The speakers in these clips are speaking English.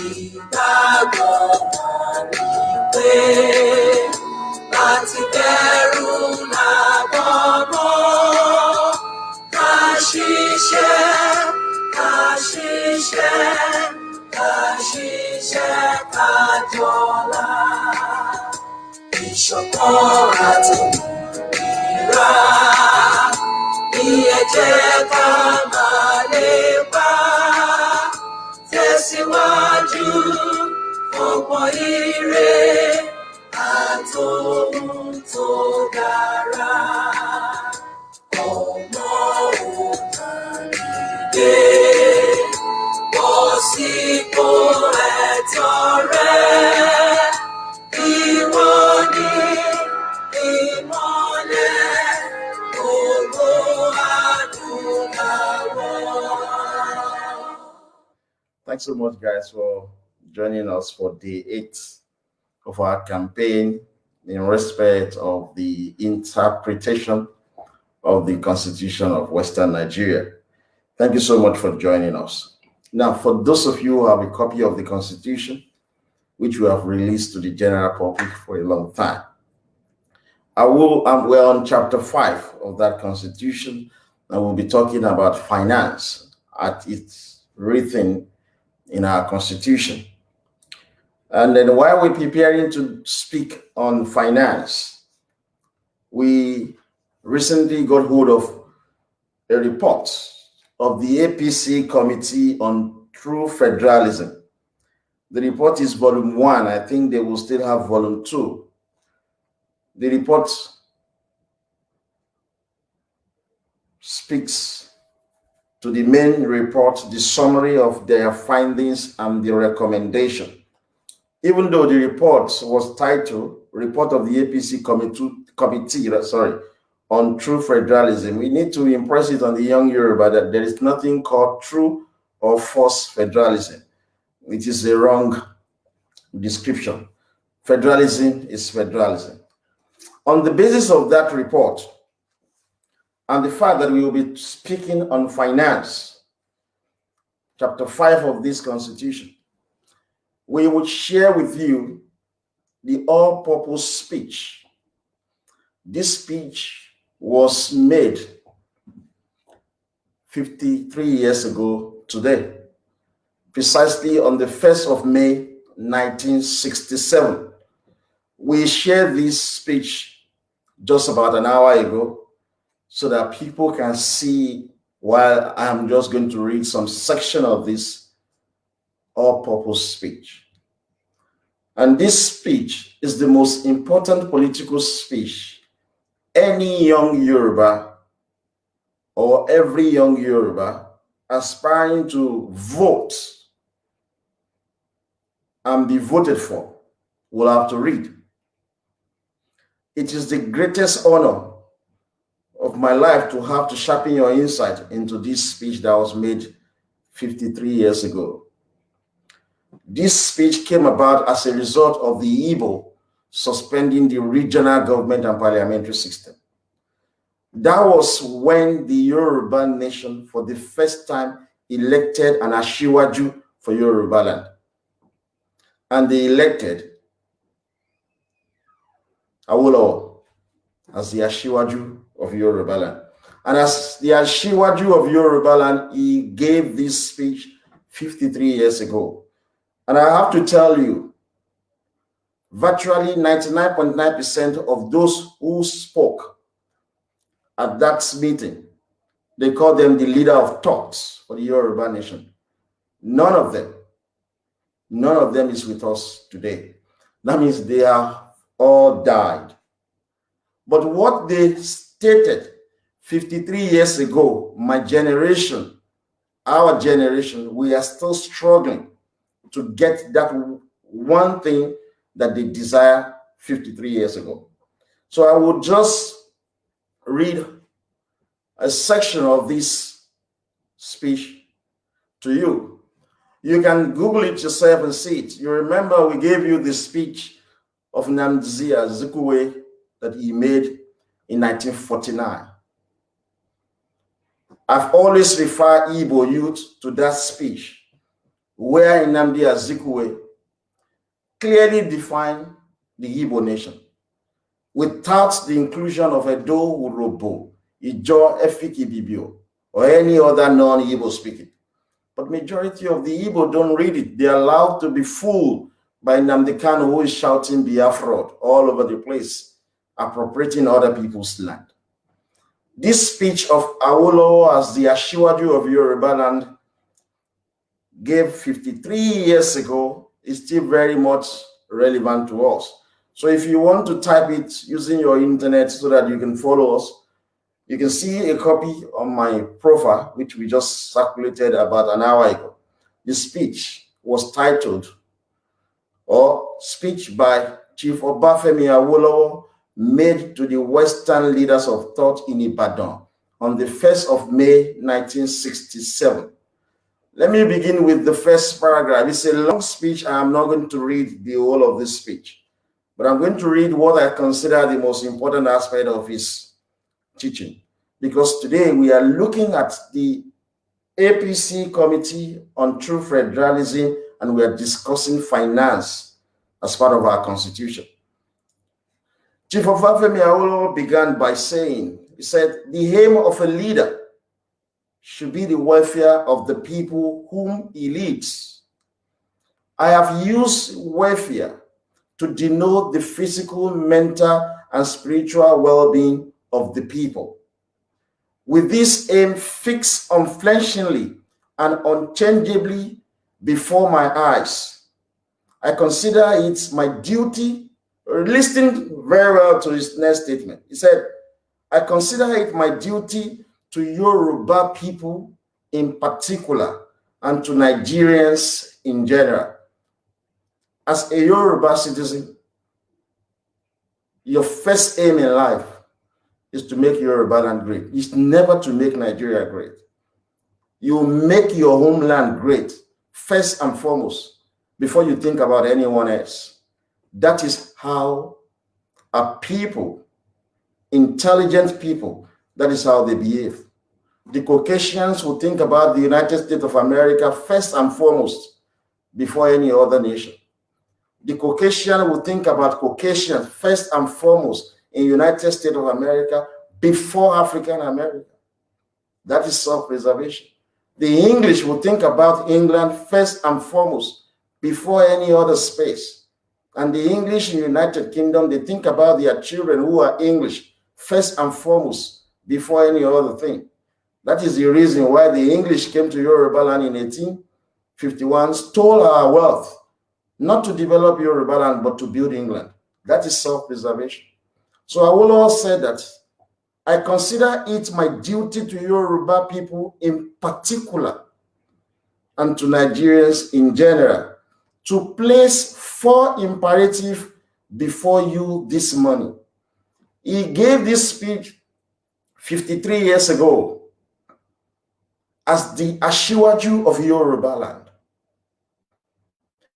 ìgbàgbọ́ pé láti bẹ̀rù làbọ̀bọ̀ ká ṣiṣẹ́ ká jọlá ìṣọ̀kan àti ìrà ní ẹ jẹ́ ká máa lépa tẹ̀síwájú ọ̀pọ̀ ire àtòhun tó dára ọmọ òtàlídé bọ́ sípò ẹ̀tọ́ rẹ̀ ìwọ ni ìmọ́lẹ̀ ògo adúláwọ̀. Thanks so much, guys, for joining us for day 8 of our campaign in respect of the interpretation of the Constitution of Western Nigeria. Thank you so much for joining us. Now, for those of you who have a copy of the Constitution, which we have released to the general public for a long time, we're on chapter 5 of that Constitution, and we'll be talking about finance at its written in our Constitution. And then while we're preparing to speak on finance, we recently got hold of a report of the APC Committee on True Federalism. The report is volume 1. I think they will still have volume 2. The report speaks to the main report, the summary of their findings and the recommendation. Even though the report was titled Report of the APC Committee on True Federalism, we need to impress it on the young Yoruba that there is nothing called true or false federalism, which is a wrong description. Federalism is federalism. On the basis of that report, and the fact that we will be speaking on finance, chapter 5 of this Constitution, we would share with you the all-purpose speech. This speech was made 53 years ago today, precisely on the 1st of May, 1967. We shared this speech just about an hour ago, so that people can see, while I'm just going to read some section of this all-purpose speech. And this speech is the most important political speech any young Yoruba or every young Yoruba aspiring to vote and be voted for will have to read. It is the greatest honor of my life to have to sharpen your insight into this speech that was made 53 years ago. This speech came about as a result of the Igbo suspending the regional government and parliamentary system. That was when the Yoruba nation, for the first time, elected an Ashiwaju for Yoruba land. And they elected Awolowo as the Ashiwaju of Yoruba land. And as the Ashiwaju of Yoruba land, he gave this speech 53 years ago. And I have to tell you, virtually 99.9% of those who spoke at that meeting, they called them the leader of thoughts for the Yoruba nation. None of them is with us today. That means they are all died. But what they stated 53 years ago, my generation, our generation, we are still struggling to get that one thing that they desire 53 years ago. So I will just read a section of this speech to you. You can Google it yourself and see it. You remember we gave you the speech of Nnamdi Azikiwe that he made in 1949. I've always referred Igbo youth to that speech where Nnamdi Azikiwe clearly defined the Igbo nation without the inclusion of Edo, Urobo, Ijo, Efik, Ibibio, or any other non-Igbo speaking. But majority of the Igbo don't read it. They are allowed to be fooled by Nnamdi Kanu, who is shouting Biafra all over the place, appropriating other people's land. This speech of Awolowo as the Ashiwaju of Yoruba land gave 53 years ago is still very much relevant to us. So if you want to type it using your internet so that you can follow us, you can see a copy on my profile, which we just circulated about an hour ago. The speech was titled, or Speech by Chief Obafemi Awolowo made to the Western leaders of thought in Ibadan on the 1st of May, 1967. Let me begin with the first paragraph. It's a long speech. I am not going to read the whole of this speech, but I'm going to read what I consider the most important aspect of his teaching. Because today we are looking at the APC Committee on True Federalism, and we are discussing finance as part of our constitution. Chief Obafemi Awolowo began by saying, he said, the aim of a leader should be the welfare of the people whom he leads. I have used welfare to denote the physical, mental, and spiritual well-being of the people. With this aim fixed unflinchingly and unchangeably before my eyes, I consider it my duty, listening very well to his next statement. He said, I consider it my duty to Yoruba people in particular and to Nigerians in general. As a Yoruba citizen, your first aim in life is to make Yoruba land great. It's never to make Nigeria great. You make your homeland great first and foremost before you think about anyone else. That is how a people, intelligent people, that is how they behave. The Caucasians will think about the United States of America first and foremost before any other nation. The Caucasian will think about Caucasians first and foremost in United States of America before African America. That is self-preservation. The English will think about England first and foremost before any other space. And the English in the United Kingdom, they think about their children who are English first and foremost before any other thing. That is the reason why the English came to Yoruba land in 1851, stole our wealth, not to develop Yoruba land, but to build England. That is self-preservation. So Awolowo said that I consider it my duty to Yoruba people in particular and to Nigerians in general to place 4 imperatives before you this morning. He gave this speech 53 years ago as the Ashiwaju of Yoruba land.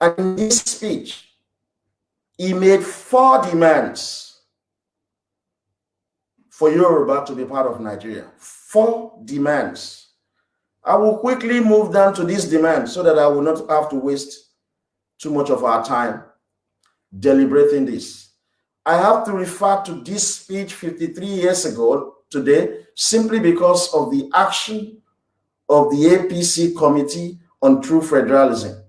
And in this speech, he made 4 demands for Yoruba to be part of Nigeria. 4 demands. I will quickly move down to these demands so that I will not have to waste too much of our time deliberating this. I have to refer to this speech 53 years ago today simply because of the action of the APC Committee on True Federalism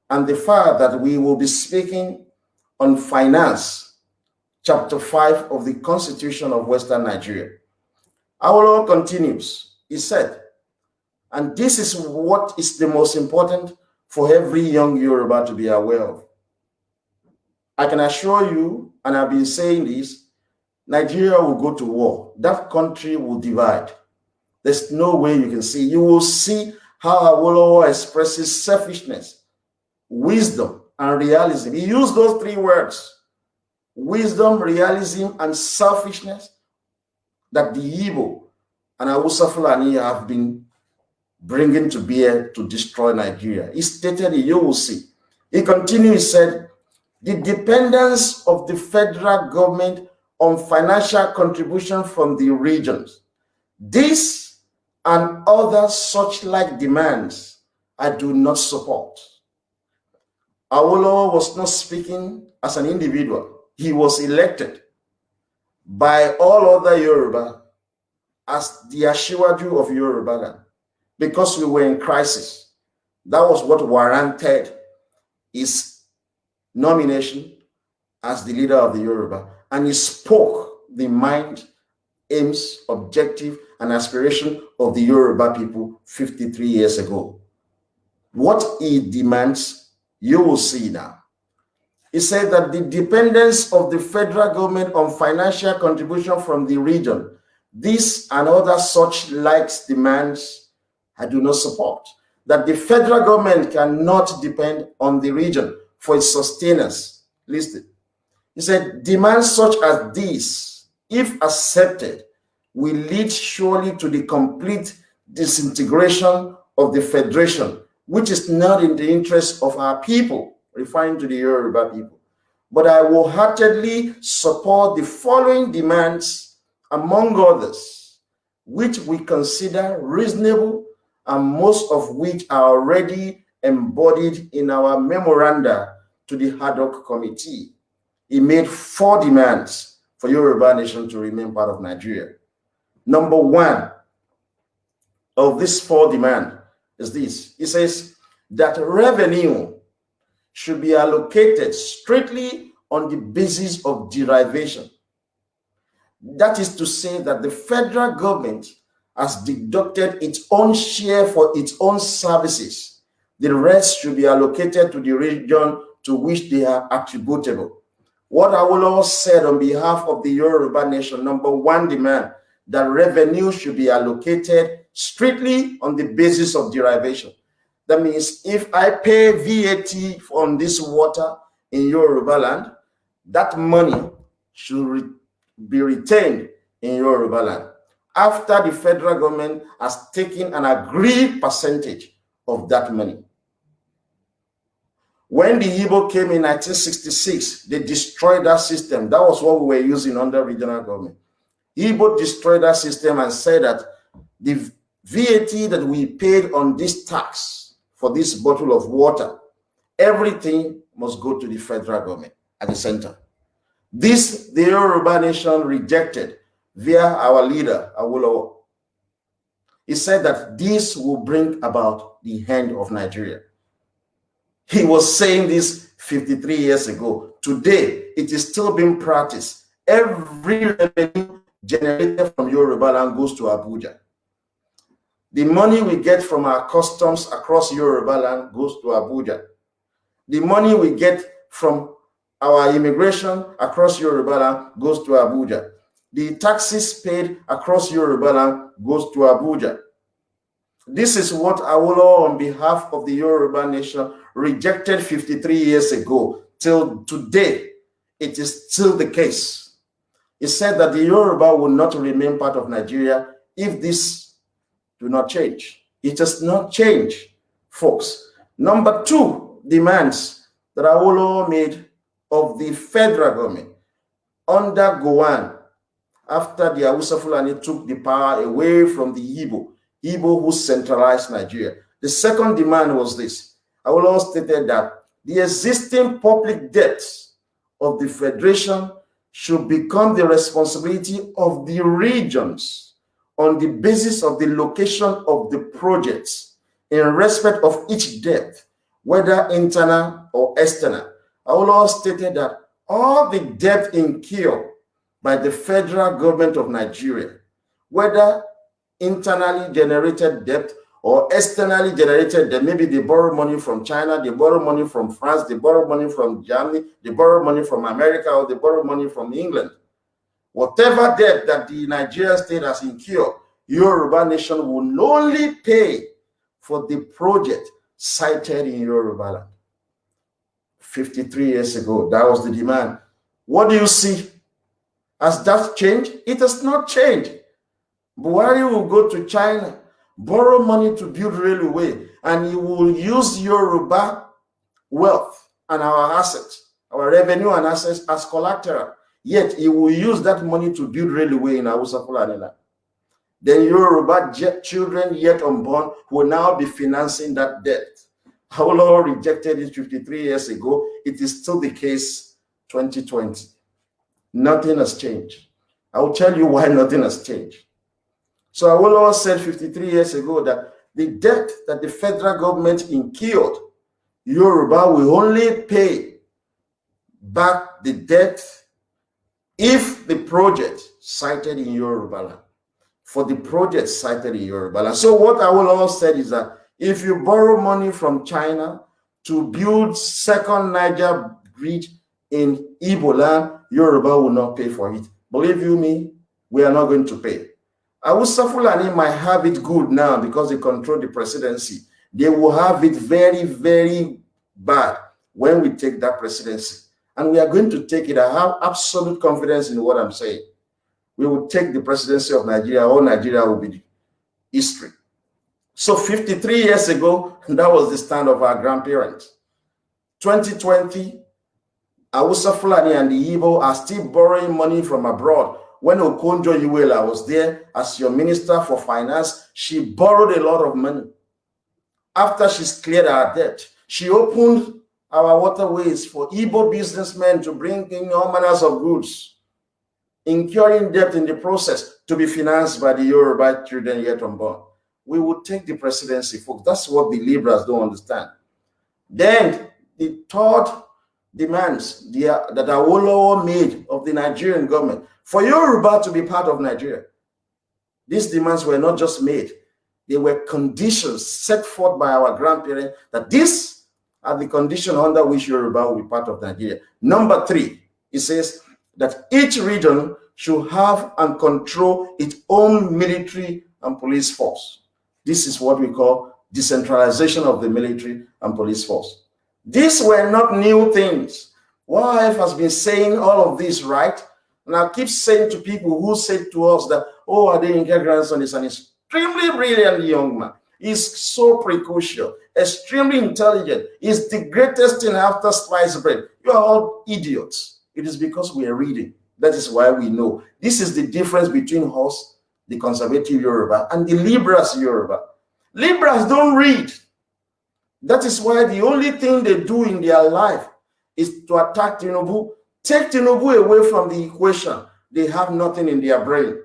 and the fact that we will be speaking on finance, Chapter 5 of the Constitution of Western Nigeria. Awolowo continues. He said, and this is what is the most important for every young Yoruba to be aware of. I can assure you, and I've been saying this, Nigeria will go to war. That country will divide. There's no way you can see. You will see how Awolowo expresses selfishness, wisdom, and realism. He used those 3 words. Wisdom, realism, and selfishness that the Igbo and Hausa Fulani have been bringing to bear to destroy Nigeria. He stated it, you will see. He continued, he said, the dependence of the federal government on financial contribution from the regions. This and other such like demands I do not support. Awolowo was not speaking as an individual. He was elected by all other Yoruba as the Ashiwaju of Yoruba land because we were in crisis. That was what warranted his nomination as the leader of the Yoruba. And he spoke the mind, aims, objective, and aspiration of the Yoruba people 53 years ago. What he demands, you will see now. He said that the dependence of the federal government on financial contribution from the region, this and other such likes demands, I do not support. That the federal government cannot depend on the region for its sustenance. Listen. He said, demands such as these, if accepted, will lead surely to the complete disintegration of the federation, which is not in the interest of our people, referring to the Yoruba people. But I wholeheartedly support the following demands, among others, which we consider reasonable and most of which are already embodied in our memoranda to the ad hoc committee. He made 4 demands for Yoruba nation to remain part of Nigeria. Number 1 of these 4 demands is this. He says that revenue should be allocated strictly on the basis of derivation. That is to say that the federal government has deducted its own share for its own services. The rest should be allocated to the region to which they are attributable. What Awolowo said on behalf of the Yoruba nation, number 1 demand, that revenue should be allocated strictly on the basis of derivation. That means if I pay VAT on this water in Yoruba land, that money should be retained in Yoruba land after the federal government has taken an agreed percentage of that money. When the Igbo came in 1966, they destroyed that system. That was what we were using under regional government. Igbo destroyed that system and said that the VAT that we paid on this tax for this bottle of water, everything must go to the federal government at the center. This, the Yoruba nation rejected via our leader, Awolowo. He said that this will bring about the end of Nigeria. He was saying this 53 years ago. Today, it is still being practiced. Every revenue generated from Yoruba land goes to Abuja. The money we get from our customs across Yoruba land goes to Abuja. The money we get from our immigration across Yoruba land goes to Abuja. The taxes paid across Yoruba land goes to Abuja. This is what Awolowo, on behalf of the Yoruba nation, rejected 53 years ago. Till today, it is still the case. He said that the Yoruba will not remain part of Nigeria if this do not change. It does not change, folks. Number 2 demands that Awolowo made of the federal government under Gowon, after the Hausa Fulani took the power away from the Igbo who centralized Nigeria. The second demand was this. Awolowo stated that the existing public debts of the federation should become the responsibility of the regions on the basis of the location of the projects in respect of each debt, whether internal or external. Awolowo stated that all the debt incurred by the federal government of Nigeria, whether internally generated debt or externally generated debt, maybe they borrow money from China, they borrow money from France, they borrow money from Germany, they borrow money from America, or they borrow money from England. Whatever debt that the Nigerian state has incurred, Yoruba nation will only pay for the project cited in Yoruba land. 53 years ago, that was the demand. What do you see? Has that changed? It has not changed. Buhari will go to China, borrow money to build railway, and he will use Yoruba wealth and our assets, our revenue and assets as collateral. Yet he will use that money to build railway in Hausa Fulani land. then Yoruba children yet unborn will now be financing that debt. Awolowo rejected it 53 years ago. It is still the case 2020. Nothing has changed. I will tell you why nothing has changed. So Awolowo said 53 years ago that the debt that the federal government incurred, Yoruba will only pay back the debt if the project cited in Yoruba land, for the project cited in Yoruba land. So what Awolowo said is that if you borrow money from China to build second Niger bridge in Igbo land, Yoruba will not pay for it. Believe you me, we are not going to pay. Hausa Fulani might have it good now because they control the presidency. They will have it very, very bad when we take that presidency. And we are going to take it. I have absolute confidence in what I'm saying. We will take the presidency of Nigeria. All Nigeria will be history. So 53 years ago, that was the stand of our grandparents. 2020, Hausa Fulani and the Igbo are still borrowing money from abroad. When Okonjo-Iweala was there as your minister for finance, she borrowed a lot of money. After she's cleared our debt, she opened our waterways for Igbo businessmen to bring in all manners of goods, incurring debt in the process to be financed by the Yoruba children yet unborn. We will take the presidency, folks. That's what the liberals don't understand. Then the third demands that Awolowo made of the Nigerian government for Yoruba to be part of Nigeria. These demands were not just made. They were conditions set forth by our grandparents that these are the conditions under which Yoruba will be part of Nigeria. Number 3, it says that each region should have and control its own military and police force. This is what we call decentralization of the military and police force. These were not new things. YF has been saying all of this, right? And I keep saying to people who say to us that, oh, Adeyinka grandson is an extremely brilliant young man. He's so precocious, extremely intelligent. He's the greatest thing after sliced bread. You are all idiots. It is because we are reading. That is why we know. This is the difference between us, the conservative Yoruba, and the liberals Yoruba. Liberals don't read. That is why the only thing they do in their life is to attack Tinubu. Take Tinubu away from the equation. They have nothing in their brain.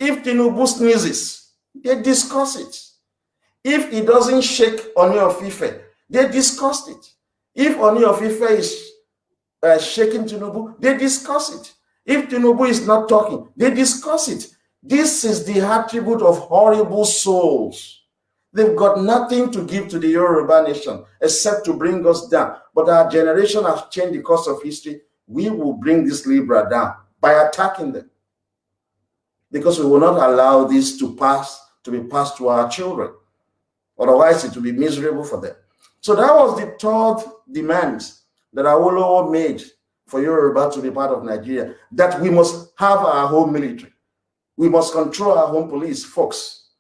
If Tinubu sneezes, they discuss it. If he doesn't shake Oni of Ife, they discuss it. If Oni of Ife is shaking Tinubu, they discuss it. If Tinubu is not talking, they discuss it. This is the attribute of horrible souls. They've got nothing to give to the Yoruba nation except to bring us down. But our generation has changed the course of history. We will bring this Libra down by attacking them. Because we will not allow this to be passed to our children. Otherwise, it will be miserable for them. So that was the third demand that Awolowo made for Yoruba to be part of Nigeria, that we must have our home military. We must control our home police. Folks,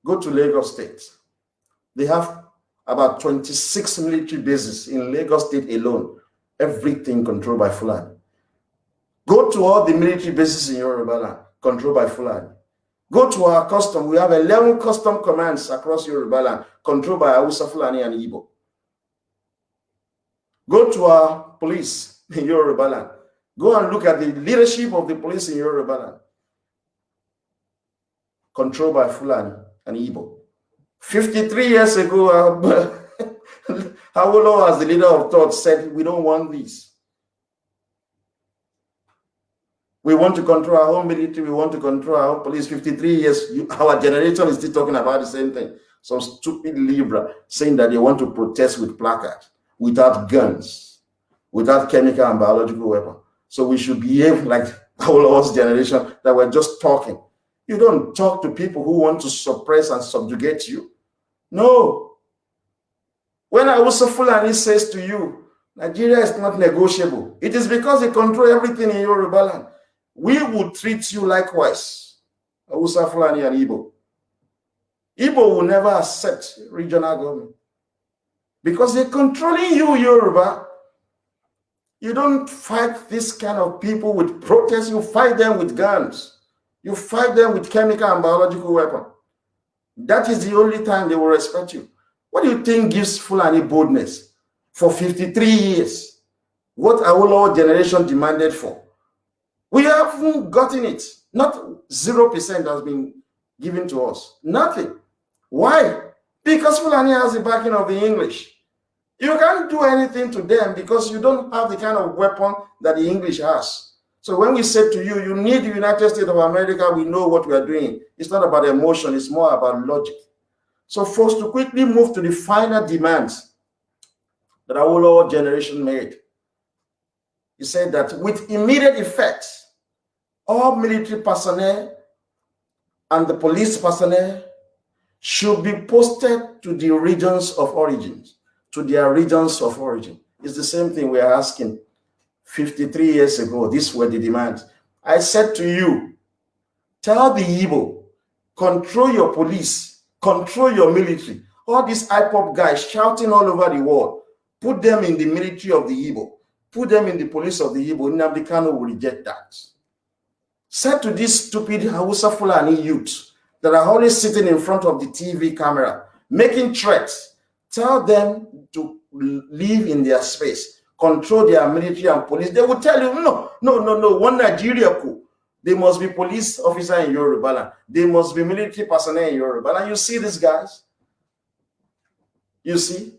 go to Lagos State. They have about 26 military bases in Lagos State alone. Everything controlled by Fulani. Go to all the military bases in Yoruba land, controlled by Fulani. Go to our custom. We have 11 custom commands across Yoruba land, controlled by Hausa, Fulani, and Igbo. Go to our police in Yoruba land. Go and look at the leadership of the police in Yoruba land, controlled by Fulani and Igbo. 53 years ago, Awolowo, as the leader of thought, said, we don't want this. We want to control our own military. We want to control our own police. 53 years, our generation is still talking about the same thing. Some stupid Libra saying that they want to protest with placards, without guns, without chemical and biological weapons. So we should behave like Awolowo's generation, that we're just talking. You don't talk to people who want to suppress and subjugate you. No. When Hausa Fulani says to you, Nigeria is not negotiable, it is because they control everything in Yoruba land. We would treat you likewise, Hausa Fulani and Igbo. Igbo will never accept regional government because they're controlling you, Yoruba. You don't fight this kind of people with protests, you fight them with guns. You fight them with chemical and biological weapon. That is the only time they will respect you. What do you think gives Fulani boldness? For 53 years, what our generation demanded for, we haven't gotten it. Not 0% has been given to us. Nothing. Why? Because Fulani has the backing of the English. You can't do anything to them because you don't have the kind of weapon that the English has. So when we say to you, you need the United States of America, we know what we are doing. It's not about emotion, it's more about logic. So folks, to quickly move to the final demands that our generation made, he said that with immediate effect, all military personnel and the police personnel should be posted to the regions of origins, to their regions of origin. It's the same thing we are asking 53 years ago. These were the demands. I said to you, tell the Igbo, control your police, control your military. All these IPOP guys shouting all over the world, put them in the military of the Igbo, put them in the police of the Igbo. Nnamdi Kanu will reject that. Said to these stupid Hausa Fulani youths that are always sitting in front of the TV camera, making threats, tell them to live in their space, control their military and police. They will tell you, no, one Nigeria cool. They must be police officer in Yoruba land. They must be military personnel in Yoruba land. You see these guys? You see?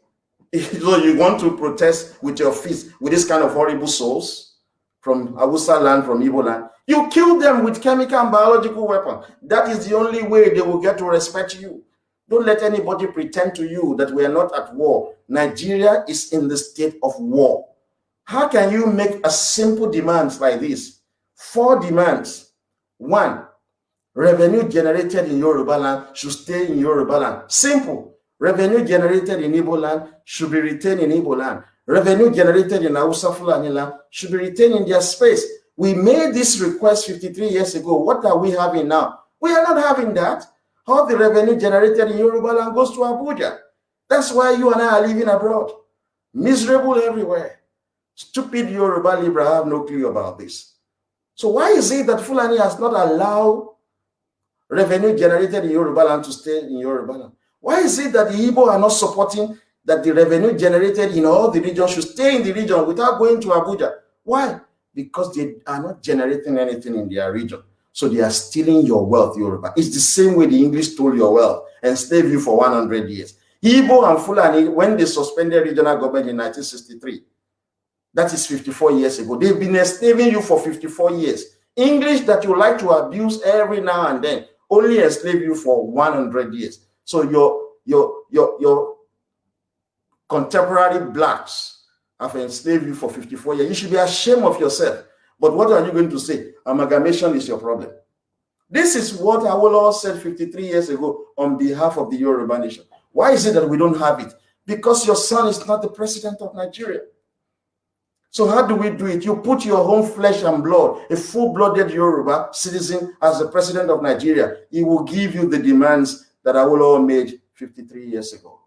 So you want to protest with your fists with this kind of horrible souls from Hausa land, from Igbo land. You kill them with chemical and biological weapon. That is the only way they will get to respect you. Don't let anybody pretend to you that we are not at war. Nigeria is in the state of war. How can you make a simple demand like this? 4 demands. 1, revenue generated in Yoruba land should stay in Yoruba land. Simple. Revenue generated in Igbo land should be retained in Igbo land. Revenue generated in Hausa Fulani land should be retained in their space. We made this request 53 years ago. What are we having now? We are not having that. All the revenue generated in Yoruba land goes to Abuja. That's why you and I are living abroad. Miserable everywhere. Stupid Yoruba Libra have no clue about this. So why is it that Fulani has not allowed revenue generated in Yoruba land to stay in Yoruba land? Why is it that the Igbo are not supporting that the revenue generated in all the regions should stay in the region without going to Abuja? Why? Because they are not generating anything in their region. So they are stealing your wealth, Yoruba. It's the same way the English stole your wealth and enslaved you for 100 years. Igbo and Fulani, when they suspended regional government in 1963, that is 54 years ago, they've been enslaving you for 54 years. English that you like to abuse every now and then only enslave you for 100 years. So your contemporary blacks have enslaved you for 54 years. You should be ashamed of yourself. But what are you going to say? Amalgamation is your problem. This is what Awolowo said 53 years ago on behalf of the Yoruba nation. Why is it that we don't have it? Because your son is not the president of Nigeria. So how do we do it? You put your own flesh and blood, a full-blooded Yoruba citizen as the president of Nigeria. He will give you the demands that Awolowo made 53 years ago.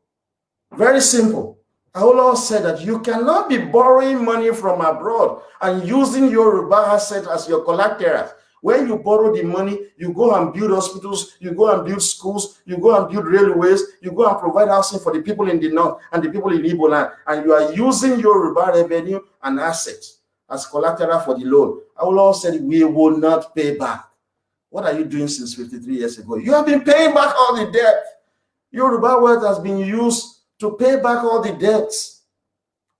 Very simple. Awolowo said that you cannot be borrowing money from abroad and using Yoruba asset as your collateral. When you borrow the money, you go and build hospitals, you go and build schools, you go and build railways, you go and provide housing for the people in the north and the people in Igbo land, and you are using Yoruba revenue and assets as collateral for the loan. Awolowo said, we will not pay back. What are you doing since 53 years ago? You have been paying back all the debt. Yoruba wealth has been used to pay back all the debts.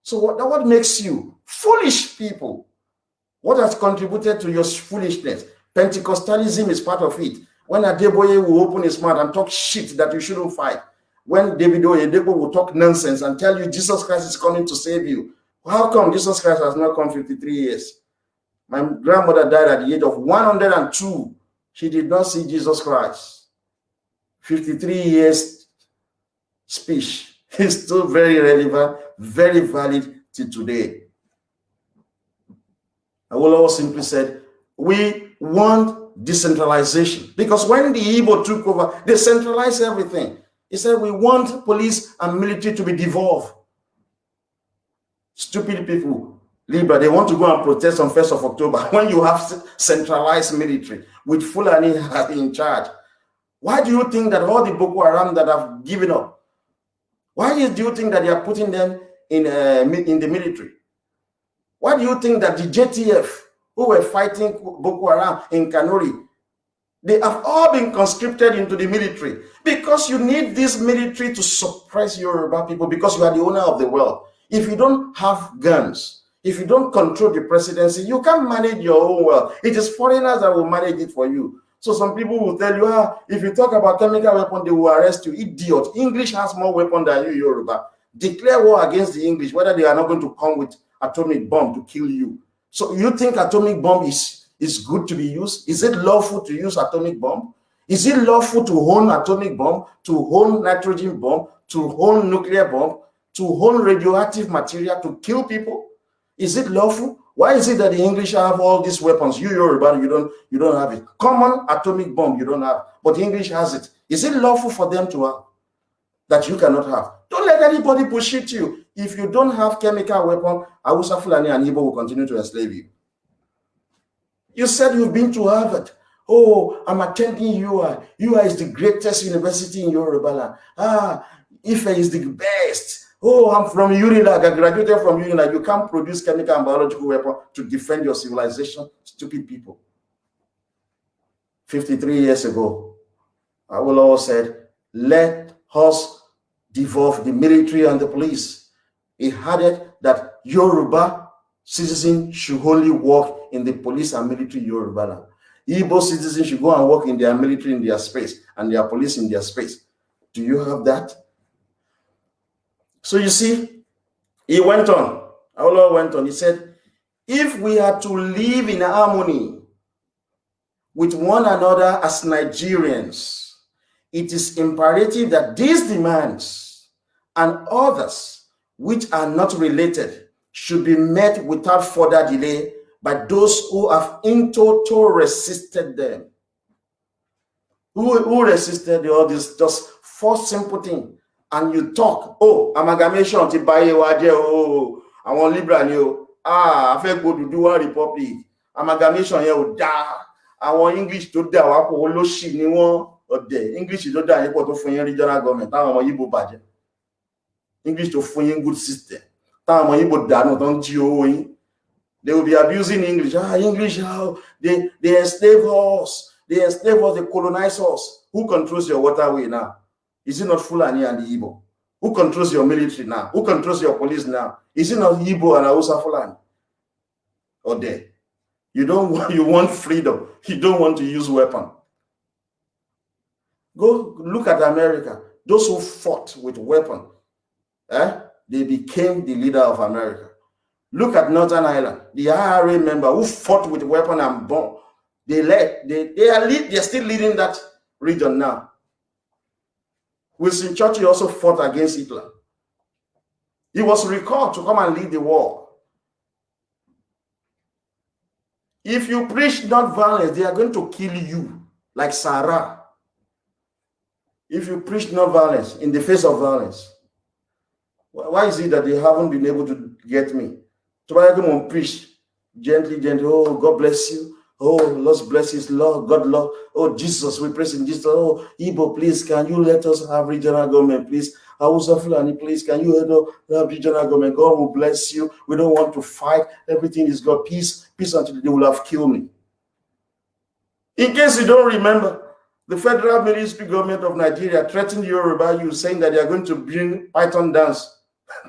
So what makes you foolish people? What has contributed to your foolishness? Pentecostalism is part of it. When Adeboye will open his mouth and talk shit that you shouldn't fight. When David Oyedepo will talk nonsense and tell you Jesus Christ is coming to save you. How come Jesus Christ has not come 53 years? My grandmother died at the age of 102. She did not see Jesus Christ. 53 years speech is still very relevant, very valid till today. Awolowo simply said, we want decentralization. Because when the Igbo took over, they centralized everything. He said, we want police and military to be devolved. Stupid people. Libra, they want to go and protest on 1st of October when you have centralized military with Fulani in charge. Why do you think that all the Boko Haram that have given up, why do you think that they are putting them in the military? Why do you think that the JTF, who were fighting Boko Haram in Kanuri, they have all been conscripted into the military? Because you need this military to suppress Yoruba people, because you are the owner of the world. If you don't have guns, if you don't control the presidency, you can't manage your own wealth. It is foreigners that will manage it for you. So some people will tell you, if you talk about chemical weapon, they will arrest you. Idiot. English has more weapon than you, Yoruba. Declare war against the English, whether they are not going to come with atomic bomb to kill you. So you think atomic bomb is good to be used? Is it lawful to use atomic bomb? Is it lawful to own atomic bomb, to own nitrogen bomb, to own nuclear bomb, to own radioactive material to kill people? Is it lawful? Why is it that the English have all these weapons? You Yoruba, you don't have it. Common atomic bomb you don't have, but the English has it. Is it lawful for them to have that you cannot have? Don't let anybody bullshit you. If you don't have chemical weapon, Hausa, Fulani, and Igbo will continue to enslave you. You said you've been to Harvard. Oh, I'm attending UI. UI is the greatest university in Yoruba land. Ife is the best. Oh, I'm from UNILAG. I graduated from UNILAG. You can't produce chemical and biological weapon to defend your civilization. Stupid people. 53 years ago, Awolowo said, let us devolve the military and the police. He added that Yoruba citizens should only work in the police and military Yoruba land. Igbo citizens should go and work in their military in their space and their police in their space. Do you have that? So you see, he went on. Awolowo went on. He said, if we are to live in harmony with one another as Nigerians, it is imperative that these demands and others which are not related should be met without further delay by those who have in total resisted them. Who resisted all this? Just four simple things. And you talk, oh, amalgamation ti baye wa je o, àwọn Libra ni o, a fẹ́ Oduduwa Republic, amalgamation yẹn ò dá, àwọn English tó dá wa pọ̀ olóṣì ni wọ́n ọ̀dẹ̀, English tó dá yín pọ̀ tó fún yín regional government, táwọn ọmọ Igbo bàjẹ́, English tó fún yín good system, táwọn ọmọ Igbo dànù tó ń jí owó yín. They will be abusing English. English, they enslave us, they colonize us. Who controls your waterway now? Is it not Fulani and the Igbo? Who controls your military now? Who controls your police now? Is it not Igbo and Hausa Fulani? Or there? You want freedom. You don't want to use weapon. Go look at America. Those who fought with weapon, they became the leader of America. Look at Northern Ireland, the IRA member who fought with weapon and bomb. They're still leading that region now. Winston Churchill also fought against Hitler. He was recalled to come and lead the war. If you preach not violence, they are going to kill you, like Sarah. If you preach not violence in the face of violence, why is it that they haven't been able to get me? To preach gently, oh, God bless you. Oh, Lord bless his Lord, God Lord. Oh, Jesus, we praise in Jesus. Oh, Igbo, please, can you let us have regional government, please? Hausa Fulani, please, can you have regional government? God will bless you. We don't want to fight. Everything is God. Peace until they will have killed me. In case you don't remember, the federal military government of Nigeria threatened Yoruba, you saying that they are going to bring Python dance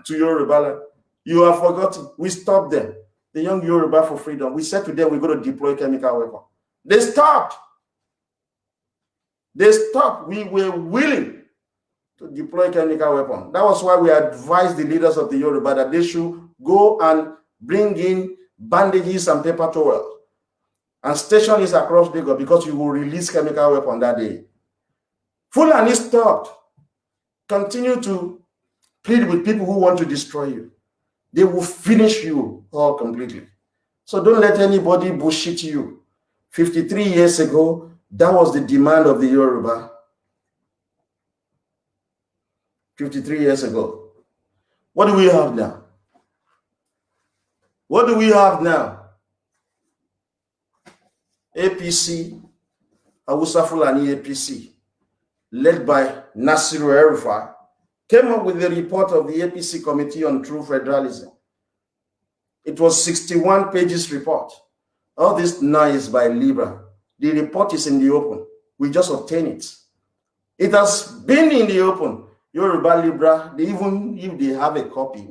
to Yoruba. You have forgotten. We stopped them. The young Yoruba for freedom. We said to them, we're going to deploy chemical weapon. They stopped. We were willing to deploy chemical weapon. That was why we advised the leaders of the Yoruba that they should go and bring in bandages and paper towels and station this across Lagos, because you will release chemical weapon that day. Fulani stopped. Continue to plead with people who want to destroy you. They will finish you all completely. So don't let anybody bullshit you. 53 years ago, that was the demand of the Yoruba. 53 years ago. What do we have now? What do we have now? APC, Hausa Fulani APC, led by Nasiru El-Rufai, came up with the report of the APC Committee on True Federalism. It was 61 pages report. All this now is by Libra. The report is in the open. We just obtain it. It has been in the open. Yoruba Libra, even if they have a copy,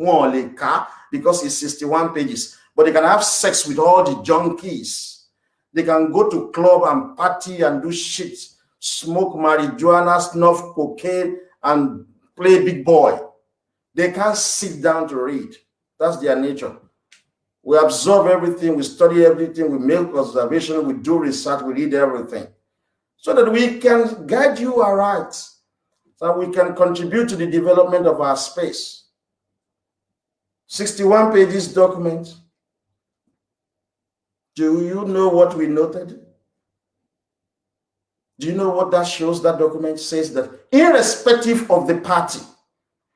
because it's 61 pages, but they can have sex with all the junkies. They can go to club and party and do shit, smoke marijuana, snuff cocaine, and play big boy. They can't sit down to read. That's their nature. We absorb everything, we study everything, we make observation, we do research, we read everything, so that we can guide you aright, so that we can contribute to the development of our space. 61 pages document. Do you know what we noted? Do you know what that shows? That document says that irrespective of the party,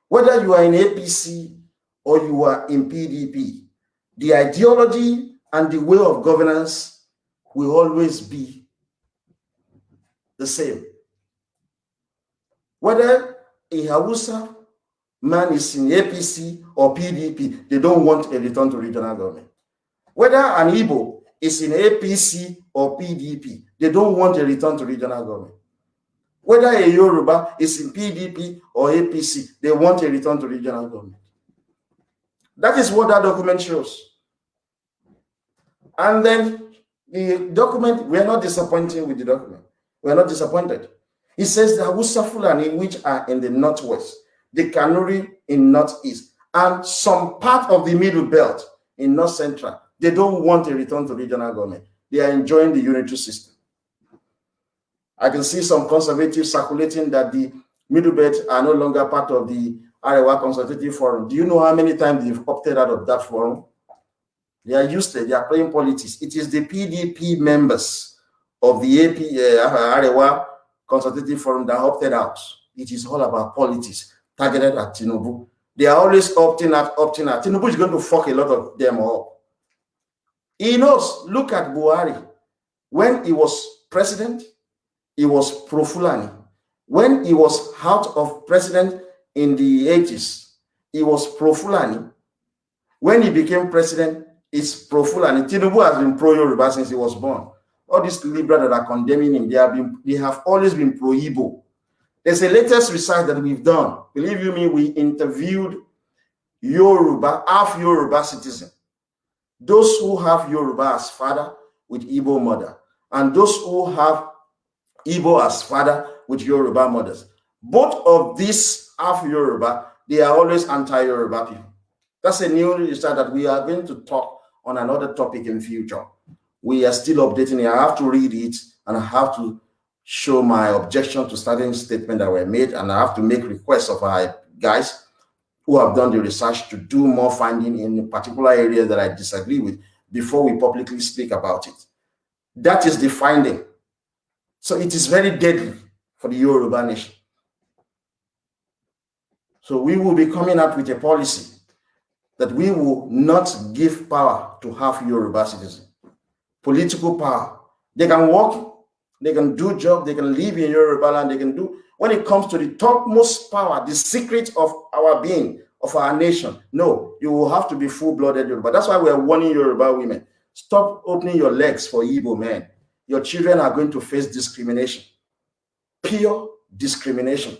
whether you are in APC or you are in PDP, the ideology and the way of governance will always be the same. Whether a Hausa man is in APC or PDP, they don't want a return to regional government. Whether an Igbo is in APC or PDP, they don't want a return to regional government. Whether a Yoruba is in PDP or APC, they want a return to regional government. That is what that document shows. And then the document, we are not disappointed with the document. We are not disappointed. It says the Hausa Fulani, which are in the northwest, the Kanuri in northeast, and some part of the middle belt in north central, they don't want a return to regional government. They are enjoying the unitary system. I can see some conservatives circulating that the middle belt are no longer part of the Arewa Consultative Forum. Do you know how many times they've opted out of that forum? They are used to it. They are playing politics. It is the PDP members of the Arewa Consultative Forum that opted out. It is all about politics targeted at Tinubu. They are always opting out, opting out. Tinubu is going to fuck a lot of them up. He knows. Look at Buhari. When he was president, he was pro-Fulani. When he was out of president in the 80s, he was pro-Fulani. When he became president, it's pro-Fulani. Tinubu has been pro-Yoruba since he was born. All these liberals that are condemning him, they have always been pro-Igbo. There's a latest research that we've done. Believe you me, we interviewed Yoruba, half Yoruba citizen. Those who have Yoruba as father with Igbo mother, and those who have Igbo as father with Yoruba mothers. Both of these half Yoruba, they are always anti-Yoruba people. That's a new research that we are going to talk on another topic in future. We are still updating it. I have to read it, and I have to show my objection to certain statements that were made, and I have to make requests of our guys who have done the research to do more finding in particular areas that I disagree with before we publicly speak about it. That is the finding. So it is very deadly for the Yoruba nation. So we will be coming up with a policy that we will not give power to half Yoruba citizens. Political power. They can work, they can do job, they can live in Yoruba land, they can do. When it comes to the topmost power, the secret of our being, of our nation, no, you will have to be full-blooded Yoruba. That's why we are warning Yoruba women. Stop opening your legs for Igbo men. Your children are going to face discrimination. Pure discrimination.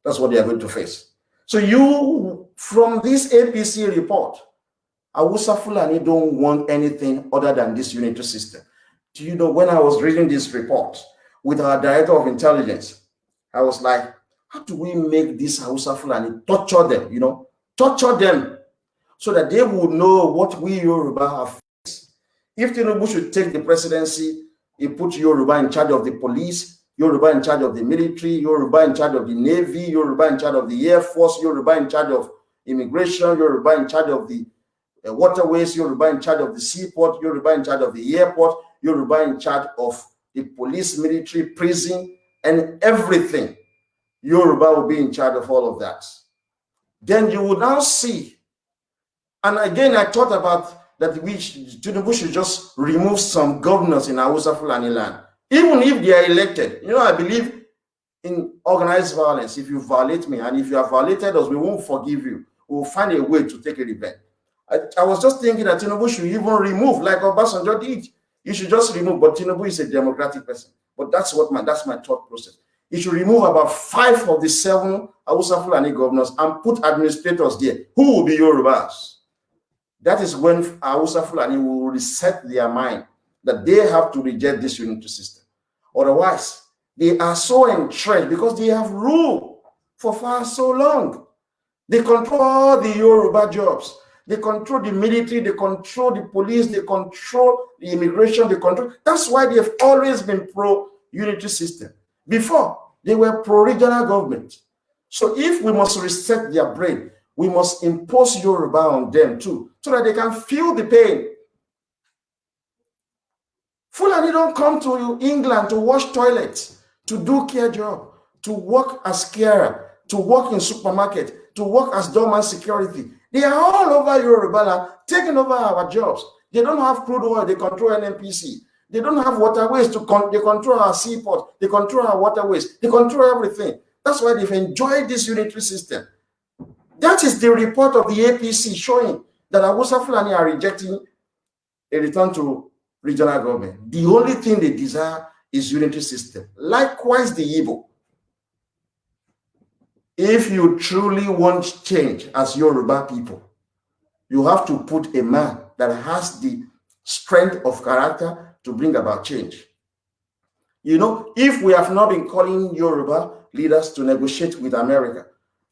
That's what they are going to face. So you, from this APC report, Hausa Fulani don't want anything other than this unitary system. Do you know, when I was reading this report with our director of intelligence, I was like, how do we make this Hausa Fulani torture them, torture them so that they will know what we Yoruba have faced. If Tinubu should take the presidency, he put Yoruba in charge of the police, Yoruba in charge of the military, Yoruba in charge of the Navy, Yoruba in charge of the Air Force, Yoruba in charge of immigration, Yoruba in charge of the waterways, Yoruba in charge of the seaport, Yoruba in charge of the airport, Yoruba in charge of the police, military, prison, and everything. Yoruba will be in charge of all of that. Then you will now see, and again, I thought about that Tinubu should just remove some governors in Hausa Fulani land, even if they are elected. You know, I believe in organized violence. If you violate me, and if you have violated us, we won't forgive you. We will find a way to take a revenge. I was just thinking that Tinubu should even remove, like Obasanjo did. You should just remove, but Tinubu is a democratic person. But that's my thought process. You should remove about 5 of the 7 Hausa Fulani governors and put administrators there who will be Yorubas. That is when Hausa Fulani will reset their mind that they have to reject this unitary system. Otherwise, they are so entrenched because they have ruled for far so long. They control all the Yoruba jobs. They control the military, they control the police, they control the immigration, they control. That's why they have always been pro-unitary system. Before, they were pro-regional government. So if we must reset their brain, we must impose Yoruba on them too, so that they can feel the pain. Fulani don't come to England to wash toilets, to do care job, to work as carer, to work in supermarket, to work as doorman security. They are all over Yoruba land, taking over our jobs. They don't have crude oil, they control NNPC. They don't have waterways, they control our seaport, they control our waterways, they control everything. That's why they've enjoyed this unitary system. That is the report of the APC showing that Hausa Fulani are rejecting a return to regional government. The only thing they desire is unitary system. Likewise, the Igbo. If you truly want change as Yoruba people, you have to put a man that has the strength of character to bring about change. You know, if we have not been calling Yoruba leaders to negotiate with America,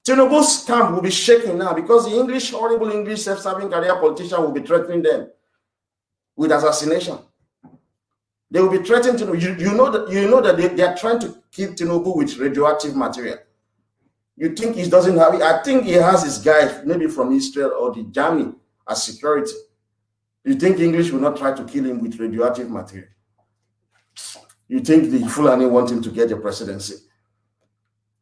Tinubu's camp will be shaking now because the horrible English self-serving career politician will be threatening them with assassination. They will be threatening Tinubu. You know that they are trying to kill Tinubu with radioactive material. You think he doesn't have it? I think he has his guys, maybe from Israel or the Germany, as security. You think English will not try to kill him with radioactive material? You think the Fulani want him to get the presidency?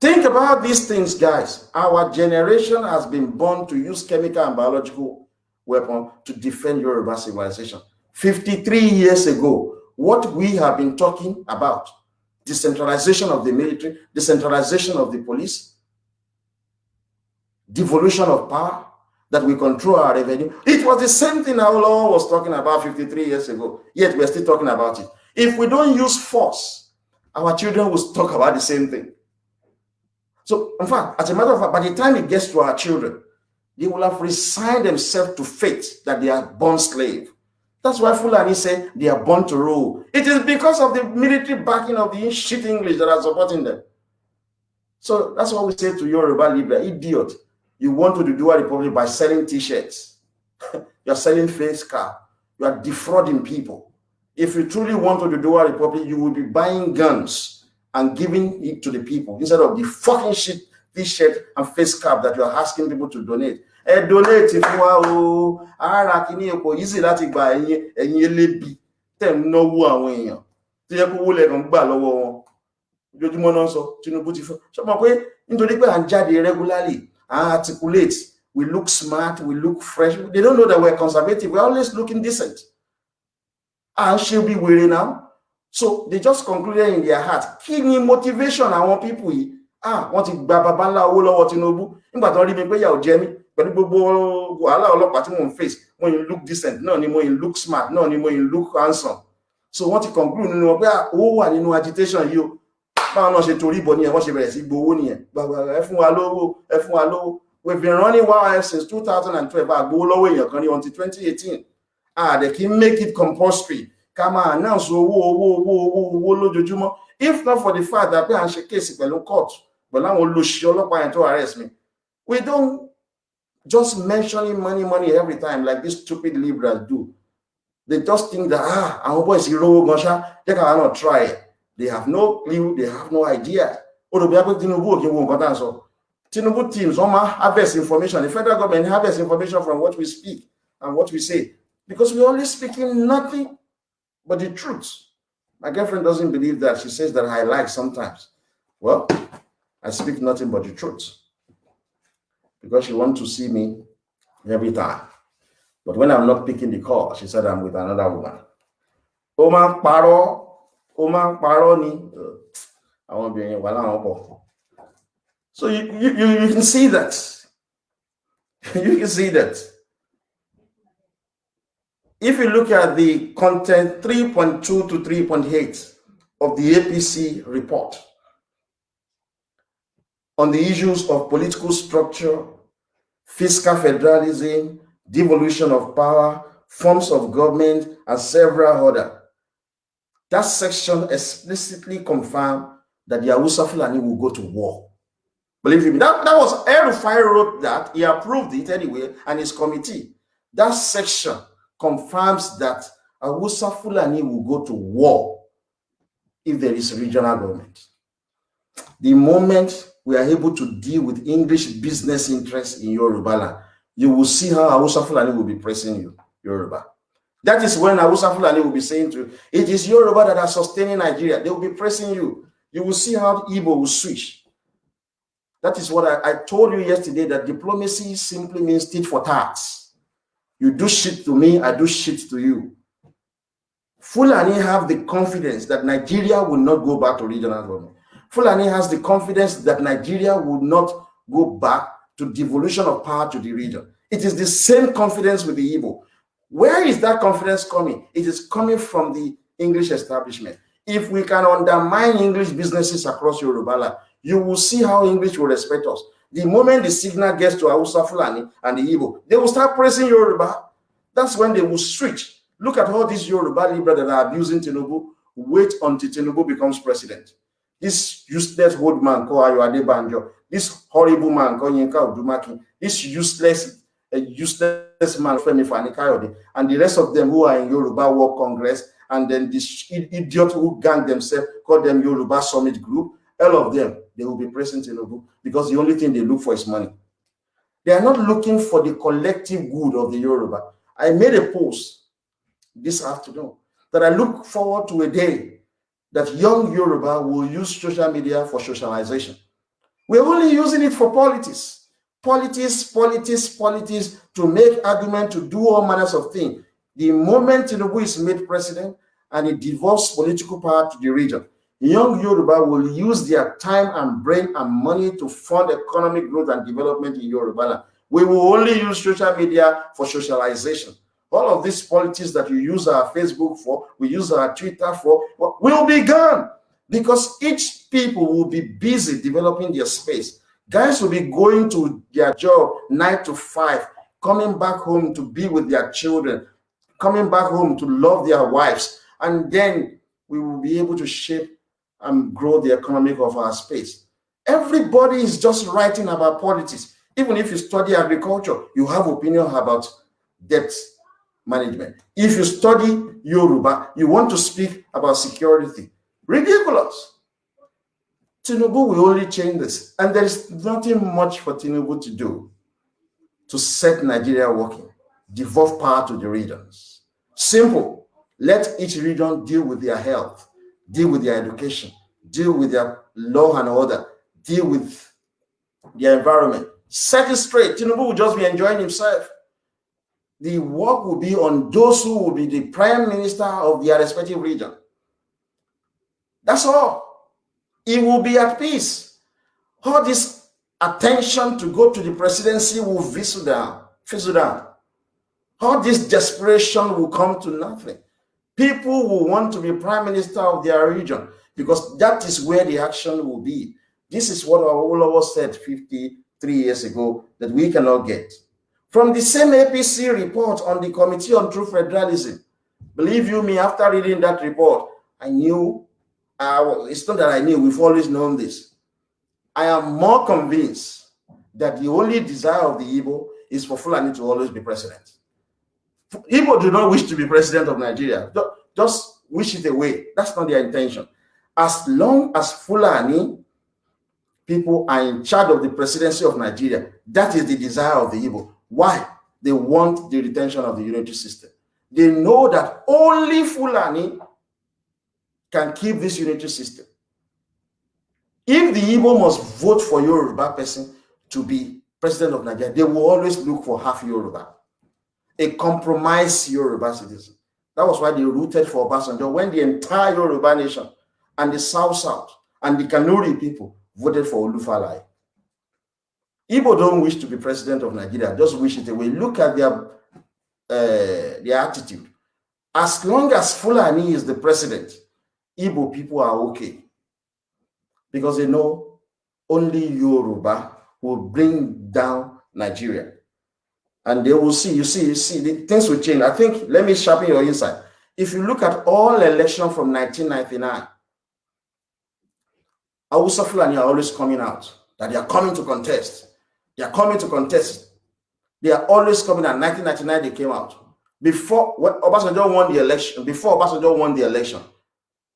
Think about these things, guys. Our generation has been born to use chemical and biological weapons to defend Yoruba civilization. 53 years ago, what we have been talking about, decentralization of the military, decentralization of the police, devolution of power, that we control our revenue. It was the same thing Awolowo was talking about 53 years ago, yet we're still talking about it. If we don't use force, our children will talk about the same thing. So, in fact, as a matter of fact, by the time it gets to our children, they will have resigned themselves to fate that they are born slave. That's why Fulani say they are born to rule. It is because of the military backing of the shit English that are supporting them. So that's what we say to Yoruba leader, idiot. You want to do a republic by selling t-shirts. You're selling face cap. You are defrauding people. If you truly want to do a republic, you will be buying guns and giving it to the people instead of the fucking shit t-shirt and face cap that you are asking people to donate. Donate if you are easy láti gba ẹ̀yin elebi tem náwó àwọn èèyàn tí yẹ kó wó lẹ kan gbà lọ́wọ́ wọn. Ojoojúmọ́ náà sọ Tinubu ti fẹ́. Ṣé mọ̀ pé nítorí pé à ń jáde regularly, articulate, we look smart, we look fresh. They don't know that we're conservative. We're always looking decent. And she'll be weary now. So they just concluded in their heart, kí ni motivation àwọn people yìí? Wọ́n ti gba baba ńlá owó lọ́wọ́ Tinubu. Nígbà tó rí mi pé yà ò jẹ mí pẹ̀lú gbogbo wàhálà ọlọ́pàá tí mò ń face, mo yìí look decent, náà ni mo yìí look smart, náà ni mo yìí look handsome. So wọ́n ti conclude nínú wọn pé owó wà nínú agitation yìí o. Báwọn náà ṣe torí ìbọn nìyẹn, wọ́n ṣe bẹ̀rẹ̀ sí gbowó nìyẹn. Ẹ fún wa lówó, ẹ fún wa lówó. We've been running YF since 2012. Àgbowó lọ́wọ́ èèyàn kan ní until 2018. They can make it compulsory. Ká máa announce owó lójoojúmọ́. If not for the fact that pé à ń ṣe case pẹ̀lú court, pẹ̀lú àwọn olóṣì ọlọ́pàá yẹn tó arrest me. We don't just mentioning money every time like these stupid liberals do. They just think that our boys hero gonsha, they cannot try it. They have no clue, they have no idea. Tinubu teams harvest information. The federal government harvest information from what we speak and what we say. Because we're only speaking nothing but the truth. My girlfriend doesn't believe that. She says that I lie sometimes. Well, I speak nothing but the truth. Because she wants to see me every time. But when I'm not picking the call, she said I'm with another woman. Oman paro ni. I won't be in Wala. So you can see that. You can see that. If you look at the content 3.2 to 3.8 of the APC report on the issues of political structure, fiscal federalism, devolution of power, forms of government, and several other, that section explicitly confirmed that the Hausa Fulani will go to war. Believe me, that was El-Rufai wrote that, he approved it anyway, and his committee. That section confirms that Hausa Fulani will go to war if there is regional government. The moment we are able to deal with English business interests in Yoruba land, you will see how Hausa Fulani will be pressing you, Yoruba. That is when Hausa Fulani will be saying to you, it is Yoruba that are sustaining Nigeria. They will be pressing you. You will see how Igbo will switch. That is what I told you yesterday, that diplomacy simply means tit for tat. You do shit to me, I do shit to you. Fulani have the confidence that Nigeria will not go back to regional government. Fulani has the confidence that Nigeria will not go back to devolution of power to the region. It is the same confidence with the Igbo. Where is that confidence coming? It is coming from the English establishment. If we can undermine English businesses across Yoruba land, you will see how English will respect us. The moment the signal gets to Hausa Fulani and the Igbo, they will start praising Yoruba. That's when they will switch. Look at all these Yoruba liberals that are abusing Tinubu. Wait until Tinubu becomes president. This useless old man called Ayo Adebanjo, this horrible man called Yinka Odumaki, this useless man Femi Fani-Kayode, and the rest of them who are in Yoruba World Congress, and then this idiot who gang themselves, call them Yoruba Summit Group, all of them, they will be praising Tinubu because the only thing they look for is money. They are not looking for the collective good of the Yoruba. I made a post this afternoon that I look forward to a day that young Yoruba will use social media for socialization. We're only using it for politics. Politics to make argument, to do all manners of things. The moment Tinubu is made president and he devolves political power to the region, young Yoruba will use their time and brain and money to fund economic growth and development in Yoruba land. We will only use social media for socialization. All of these politics that you use our Facebook for, we use our Twitter for, will be gone because each people will be busy developing their space. Guys will be going to their job 9 to 5, coming back home to be with their children, coming back home to love their wives, and then we will be able to shape and grow the economic of our space. Everybody is just writing about politics. Even if you study agriculture, you have opinion about debt management. If you study Yoruba, you want to speak about security. Ridiculous. Tinubu will only change this. And there is nothing much for Tinubu to do to set Nigeria working. Devolve power to the regions. Simple. Let each region deal with their health, deal with their education, deal with their law and order, deal with their environment. Set it straight. Tinubu will just be enjoying himself. The work will be on those who will be the prime minister of their respective region. That's all. He will be at peace. All this attention to go to the presidency will fizzle down. All this desperation will come to nothing. People will want to be prime minister of their region because that is where the action will be. This is what all of us said 53 years ago that we cannot get. From the same APC report on the Committee on True Federalism, believe you me, after reading that report, I knew, it's not that I knew, we've always known this. I am more convinced that the only desire of the Igbo is for Fulani to always be president. Igbo do not wish to be president of Nigeria. Just wish it away. That's not their intention. As long as Fulani people are in charge of the presidency of Nigeria, that is the desire of the Igbo. Why? They want the retention of the unity system. They know that only Fulani can keep this unity system. If the Igbo must vote for Yoruba person to be president of Nigeria, they will always look for half Yoruba. a compromised Yoruba citizen. That was why they rooted for Obasanjo when the entire Yoruba nation and the South and the Kanuri people voted for Olufalaye. Igbo don't wish to be president of Nigeria, just wish it away. Look at their attitude. As long as Fulani is the president, Igbo people are okay. Because they know only Yoruba will bring down Nigeria. And they will see, you see, the things will change. I think, let me sharpen your insight. If you look at all elections from 1999, Hausa Fulani are always coming out, that they are coming to contest. They are coming to contest. They are always coming out. 1999, they came out. Before Obasanjo won the election,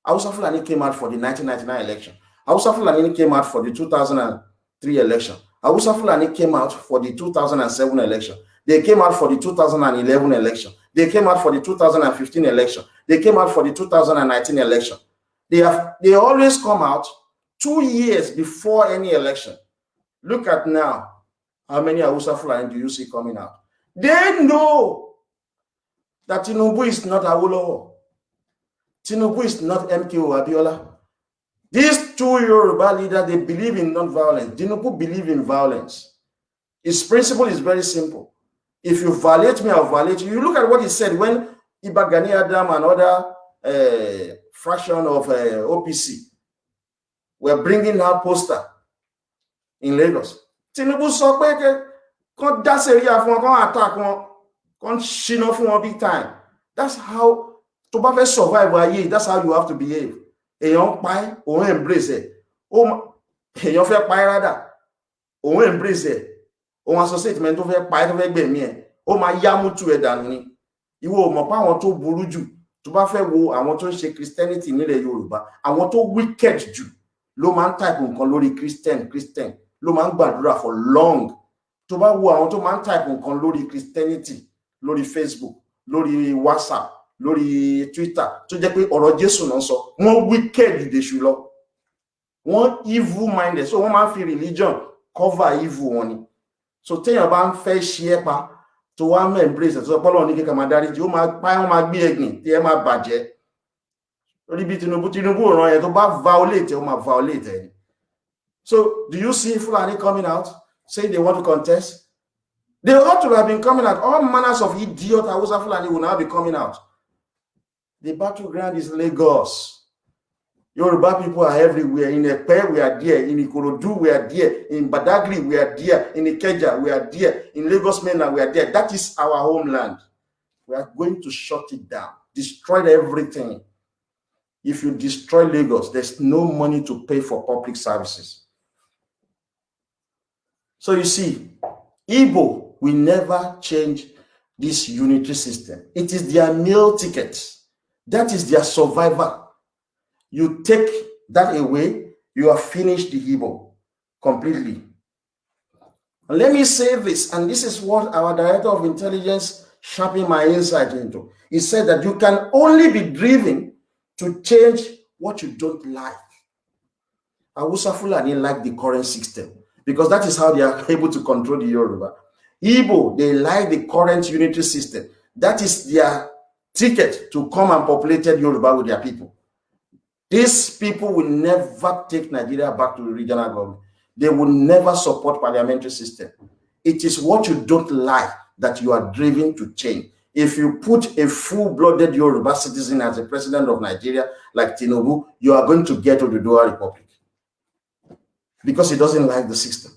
Hausa Fulani came out for the 1999 election. Hausa Fulani came out for the 2003 election. Hausa Fulani came out for the 2007 election. They came out for the 2011 election. They came out for the 2015 election. They came out for the 2019 election. They always come out 2 years before any election. Look at now. How many Hausa Fulani do you see coming out? They know that Tinubu is not Awolowo. Tinubu is not MKO Abiola. These two Yoruba leaders, they believe in non-violence. Tinubu believes in violence. His principle is very simple. If you violate me, I'll violate you. You look at what he said when Iba Gani Adam and other fraction of OPC were bringing out poster in Lagos. Tinubu sọ pé kon dá sẹ́ríà fún wọn, kon attack wọn, kon ṣìnà fún wọn big time. That's how, to bá fẹ́ survive ayé, that's how you have to behave. Èèyàn pa ẹ́, òun embrace ẹ̀. Èèyàn fẹ́ pa ẹ́ rádà, òun embrace ẹ̀. Òun associate mẹ́ni tó fẹ́ pa ẹ́, tó fẹ́ gbẹ̀mí ẹ̀. Ó máa yá mútu ẹ̀ dànù ni. Ìwọ ò mọ̀ pé àwọn tó burú jù, tó bá fẹ́ wo àwọn tó ń ṣe Christianity nílẹ̀ Yorùbá, àwọn tó wicked jù ló máa ń type nǹkan lórí Christian. Ló máa ń gbàdúrà for long. Tó bá wo àwọn tó máa ń type nǹkan lórí Christianity, lórí Facebook, lórí WhatsApp, lórí Twitter, tó jẹ́ pé ọ̀rọ̀ Jésù náà sọ, wọ́n wicked dé ṣù lọ. Wọ́n evil minded, so wọ́n máa ń fi religion cover evil wọn ni. So téèyàn bá ń fẹ́ ṣe ẹ́ pa, tó wá mẹ́ embrace ẹ̀ tó sọ pé Ọlọ́run ní kíkà máa dáríjì, ó máa pa ẹ́, wọ́n máa gbé ẹ̀gbìn tí ẹ máa bàjẹ́. Lórí bí Tinubu ràn ẹ́ tó bá violate, ó máa violate ẹ̀. So, do you see Fulani coming out, saying they want to contest? They ought to have been coming out. All manners of idiot Hausa Fulani will now be coming out. The battleground is Lagos. Yoruba people are everywhere. In Epe, we are there. In Ikorodu, we are there. In Badagry, we are there. In Ikeja, we are there. In Lagos Mainland, we are there. That is our homeland. We are going to shut it down, destroy everything. If you destroy Lagos, there's no money to pay for public services. So you see, Igbo will never change this unitary system. It is their meal ticket. That is their survival. You take that away, you have finished the Igbo completely. And let me say this, and this is what our Director of Intelligence sharpened my insight into. He said that you can only be driven to change what you don't like. Hausa Fulani like the current system, because that is how they are able to control the Yoruba. Igbo, they like the current unitary system. That is their ticket to come and populate Yoruba with their people. These people will never take Nigeria back to the regional government. They will never support parliamentary system. It is what you don't like that you are driven to change. If you put a full-blooded Yoruba citizen as the president of Nigeria, like Tinubu, you are going to get to the Oduduwa Republic, because he doesn't like the system.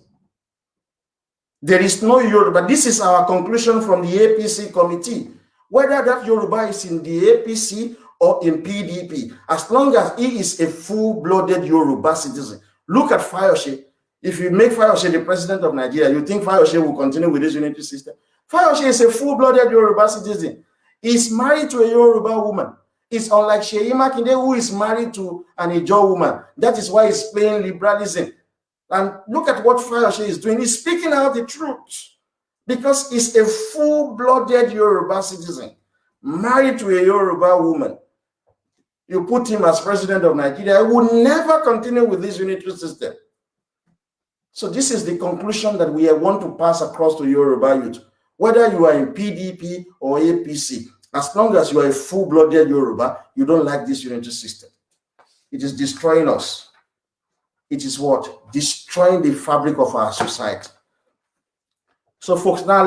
There is no Yoruba. This is our conclusion from the APC committee. Whether that Yoruba is in the APC or in PDP, as long as he is a full-blooded Yoruba citizen. Look at Fayose. If you make Fayose the president of Nigeria, you think Fayose will continue with this unitary system? Fayose is a full-blooded Yoruba citizen. He's married to a Yoruba woman. It's unlike Seyi Makinde, who is married to an Ijaw woman. That is why he's playing liberalism. And look at what Fayose is doing. He's speaking out the truth, because he's a full-blooded Yoruba citizen, married to a Yoruba woman. You put him as president of Nigeria, he will never continue with this unitary system. So this is the conclusion that we want to pass across to Yoruba youth. Whether you are in PDP or APC, as long as you are a full-blooded Yoruba, you don't like this unity system. It is destroying us. It is what? Destroying the fabric of our society. So folks, now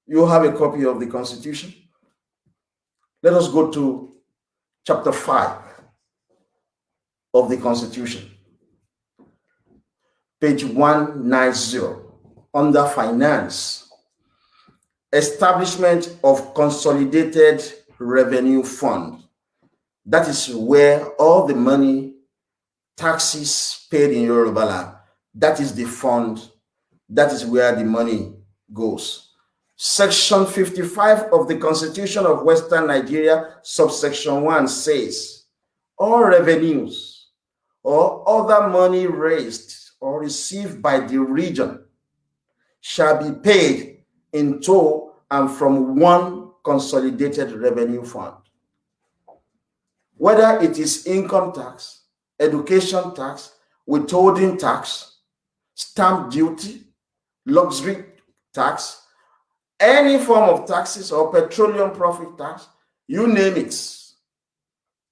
you have a copy of the Constitution. Let us go to chapter 5 of the Constitution. Page 190, under Finance. Establishment of Consolidated Revenue Fund. That is where all the money, taxes paid in Yoruba land, that is the fund, that is where the money goes. Section 55 of the Constitution of Western Nigeria, subsection 1 says, all revenues or other money raised or received by the region shall be paid in to and from one consolidated revenue fund. Whether it is income tax, education tax, withholding tax, stamp duty, luxury tax, any form of taxes or petroleum profit tax, you name it.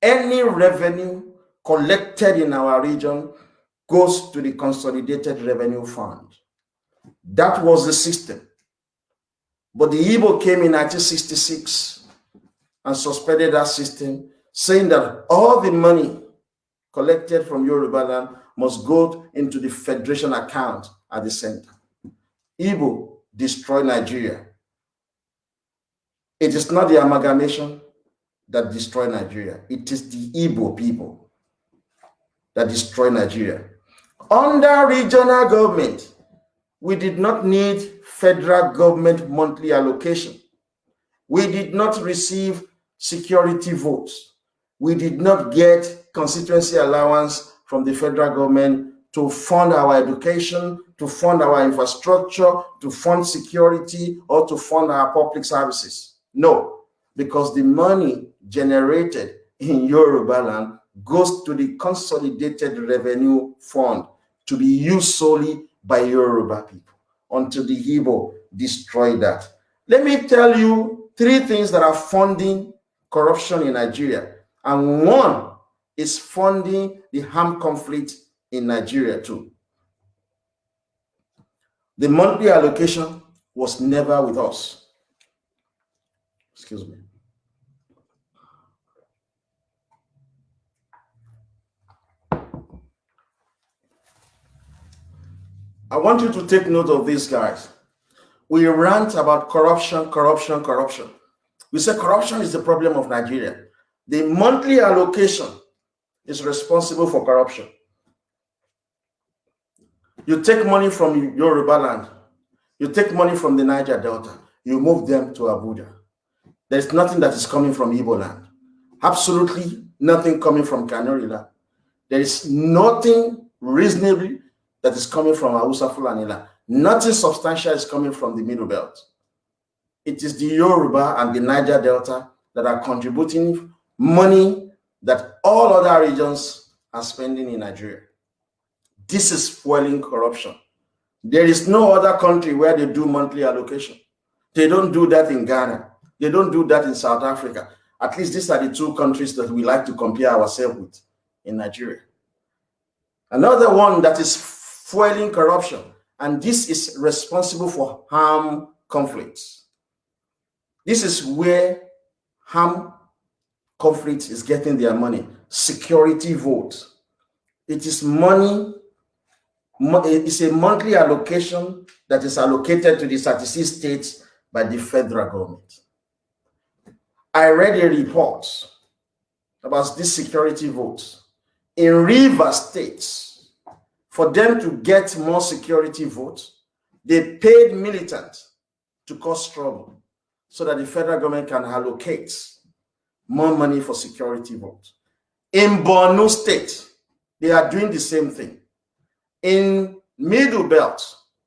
Any revenue collected in our region goes to the Consolidated Revenue Fund. That was the system. But the Igbo came in 1966 and suspended that system, saying that all the money collected from Yoruba land must go into the federation account at the center. Igbo destroyed Nigeria. It is not the amalgamation that destroyed Nigeria. It is the Igbo people that destroyed Nigeria. Under regional government, we did not need federal government monthly allocation. We did not receive security votes. We did not get constituency allowance from the federal government to fund our education, to fund our infrastructure, to fund security, or to fund our public services. No, because the money generated in Yoruba land goes to the Consolidated Revenue Fund to be used solely by Yoruba people until the Igbo destroy that. Let me tell you 3 things that are funding corruption in Nigeria. And one is funding the armed conflict in Nigeria too. The monthly allocation was never with us. Excuse me. I want you to take note of this, guys. We rant about corruption. We say corruption is the problem of Nigeria. The monthly allocation is responsible for corruption. You take money from Yoruba land, you take money from the Niger Delta, you move them to Abuja. There's nothing that is coming from Igbo land. Absolutely nothing coming from Kanuri land. There is nothing reasonably that is coming from Hausa Fulani land. Nothing substantial is coming from the Middle Belt. It is the Yoruba and the Niger Delta that are contributing money that all other regions are spending in Nigeria. This is fueling corruption. There is no other country where they do monthly allocation. They don't do that in Ghana. They don't do that in South Africa. At least these are the 2 countries that we like to compare ourselves with in Nigeria. Another one that is fueling corruption, and this is responsible for armed conflicts. This is where armed conflict is getting their money. Security votes. It is money. It's a monthly allocation that is allocated to the 36 states by the federal government. I read a report about these security votes. In Rivers State, for them to get more security votes, they paid militants to cause trouble so that the federal government can allocate more money for security votes. In Borno State, they are doing the same thing. In Middle Belt,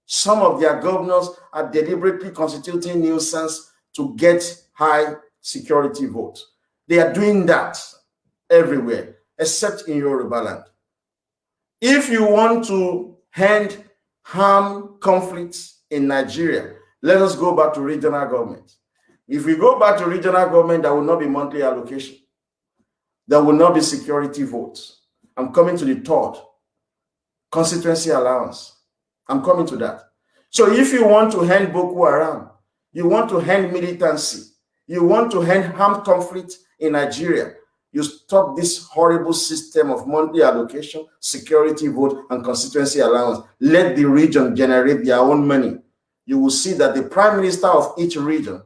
some of their governors are deliberately constituting nuisance to get high security votes. They are doing that everywhere, except in Yoruba land. If you want to end armed conflicts in Nigeria, Let us go back to regional government. If we go back to regional government, there will not be monthly allocation. There will not be security votes. I'm coming to the third, constituency allowance. I'm coming to that. So if you want to end Boko Haram, you want to end militancy, you want to end armed conflict in Nigeria, you stop this horrible system of monthly allocation, security vote, and constituency allowance. Let the region generate their own money. You will see that the prime minister of each region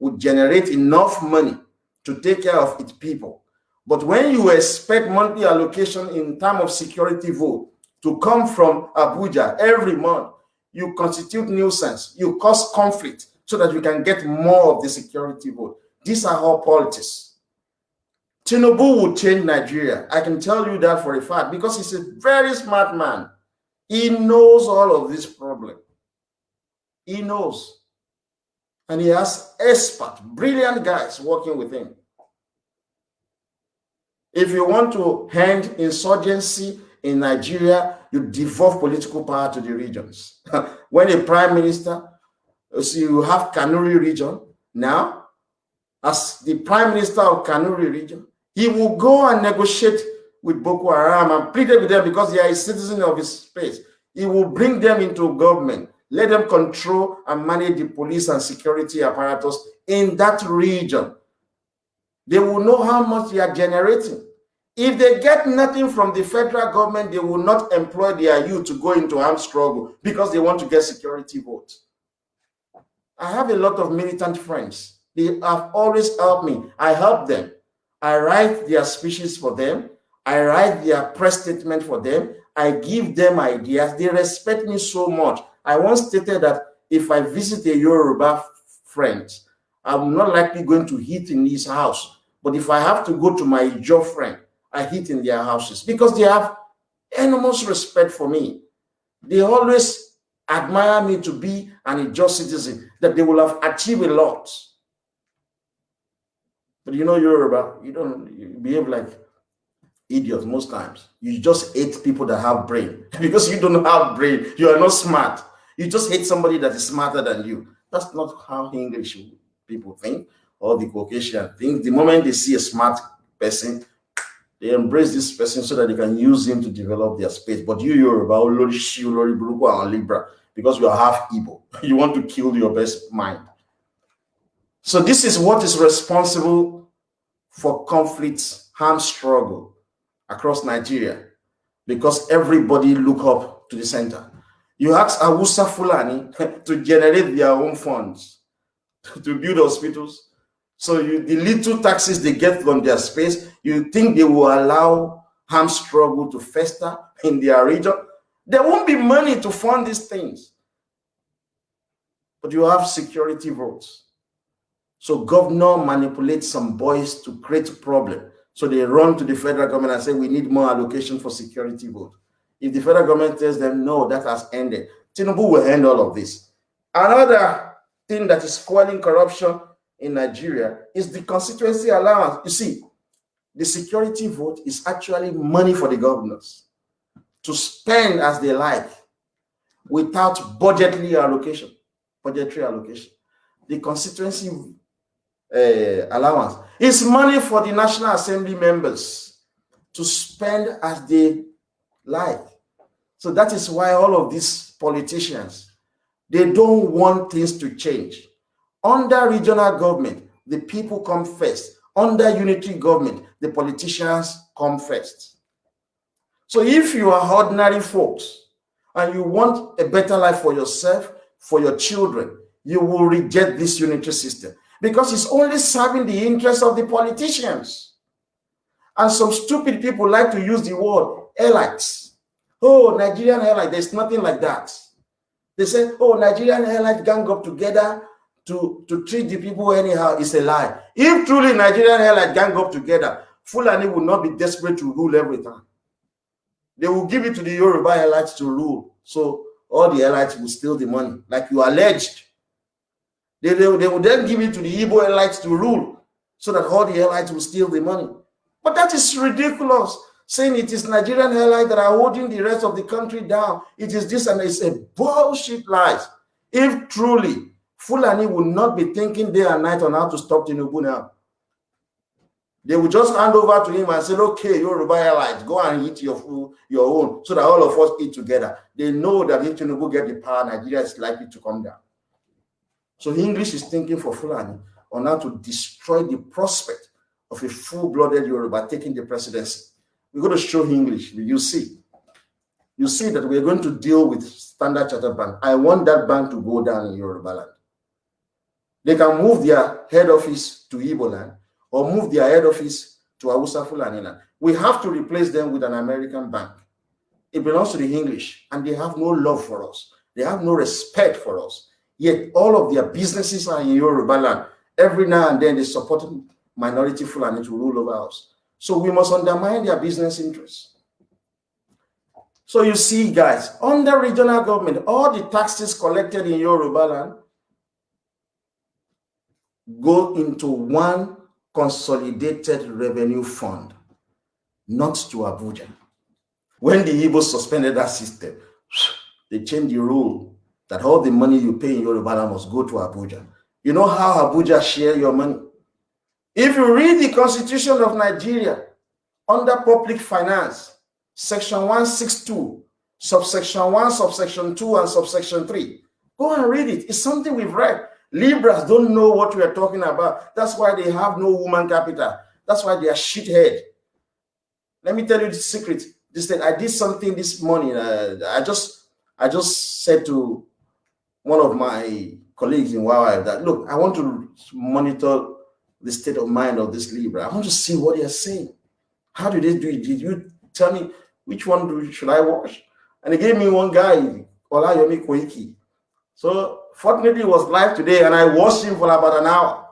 would generate enough money to take care of its people. But when you expect monthly allocation in terms of security vote to come from Abuja every month, you constitute nuisance, you cause conflict so that you can get more of the security vote. These are all politics. Tinubu will change Nigeria. I can tell you that for a fact because he's a very smart man. He knows all of this problem. He knows. And he has expert, brilliant guys working with him. If you want to end insurgency in Nigeria, you devolve political power to the regions. When a prime minister, so you have Kanuri region now, as the prime minister of Kanuri region, he will go and negotiate with Boko Haram and plead with them because they are a citizen of his space. He will bring them into government, let them control and manage the police and security apparatus in that region. They will know how much they are generating. If they get nothing from the federal government, they will not employ their youth to go into armed struggle because they want to get security votes. I have a lot of militant friends. They have always helped me. I help them. I write their speeches for them. I write their press statement for them. I give them ideas. They respect me so much. I once stated that if I visit a Yoruba friend, I'm not likely going to eat in his house. But if I have to go to my Ijo friend, I eat in their houses because they have enormous respect for me. They always admire me to be an Ijo citizen, that they will have achieved a lot. But you know, Yoruba, you behave like idiots most times. You just hate people that have brain because you don't have brain. You are not smart. You just hate somebody that is smarter than you. That's not how English people think or the Caucasian think. The moment they see a smart person, they embrace this person so that they can use him to develop their space. But you, Yoruba, and Libra, because you are half Igbo, you want to kill your best mind. So this is what is responsible for conflicts, armed struggle across Nigeria, because everybody look up to the center. You ask Awusa Fulani to generate their own funds to build hospitals. So the little taxes they get from their space, you think they will allow armed struggle to fester in their region? There won't be money to fund these things. But you have security votes. So governor manipulates some boys to create a problem. So they run to the federal government and say, we need more allocation for security vote. If the federal government tells them, no, that has ended, Tinubu will end all of this. Another thing that is quelling corruption in Nigeria is the constituency allowance. You see, the security vote is actually money for the governors to spend as they like without budgetary allocation. The constituency allowance is money for the National Assembly members to spend as they like. So that is why all of these politicians, they don't want things to change. Under regional government, the people come first. Under unity government, the politicians come first. So if you are ordinary folks and you want a better life for yourself, for your children, you will reject this unity system because it's only serving the interests of the politicians. And some stupid people like to use the word elites. Oh, Nigerian elite, there's nothing like that. They say, oh, Nigerian elite gang up together to treat the people anyhow. It's a lie. If truly Nigerian elite gang up together, Fulani will not be desperate to rule every time. They will give it to the Yoruba elites to rule. So all the elites will steal the money, like you alleged. They will then give it to the Igbo elites to rule, so that all the elites will steal the money. But that is ridiculous. Saying it is Nigerian elites that are holding the rest of the country down. It is this and it's a bullshit lies. If truly Fulani will not be thinking day and night on how to stop Tinubu now. They will just hand over to him and say, okay, Yoruba allies, go and eat your food, your own, so that all of us eat together. They know that if Tinubu get the power, Nigeria is likely to come down. So English is thinking for Fulani on how to destroy the prospect of a full-blooded Yoruba taking the presidency. We're going to show English. You see that we're going to deal with Standard Chartered Bank. I want that bank to go down in Yoruba land. They can move their head office to Igbo land or move their head office to Hausa Fulani land. We have to replace them with an American bank. It belongs to the English, and they have no love for us. They have no respect for us. Yet all of their businesses are in Yoruba land. Every now and then they support minority Fulani to rule over us. So we must undermine their business interests. So you see, guys, under regional government, all the taxes collected in Yoruba land go into one consolidated revenue fund, not to Abuja. When the Igbos suspended that system, they changed the rule that all the money you pay in Yoruba land must go to Abuja. You know how Abuja share your money? If you read the Constitution of Nigeria, under public finance, section 162, subsection 1, subsection 2, and subsection 3, go and read it. It's something we've read. Liberals don't know what we are talking about. That's why they have no woman capital. That's why they are shithead. Let me tell you the secret. I did something this morning. I just said to one of my colleagues in Huawei that, look, I want to monitor the state of mind of this Libra. I want to see what they are saying. How do they do it? Did you tell me which one should I watch? And they gave me one guy, Olayomi Koiki. So fortunately, it was live today, and I watched him for about an hour.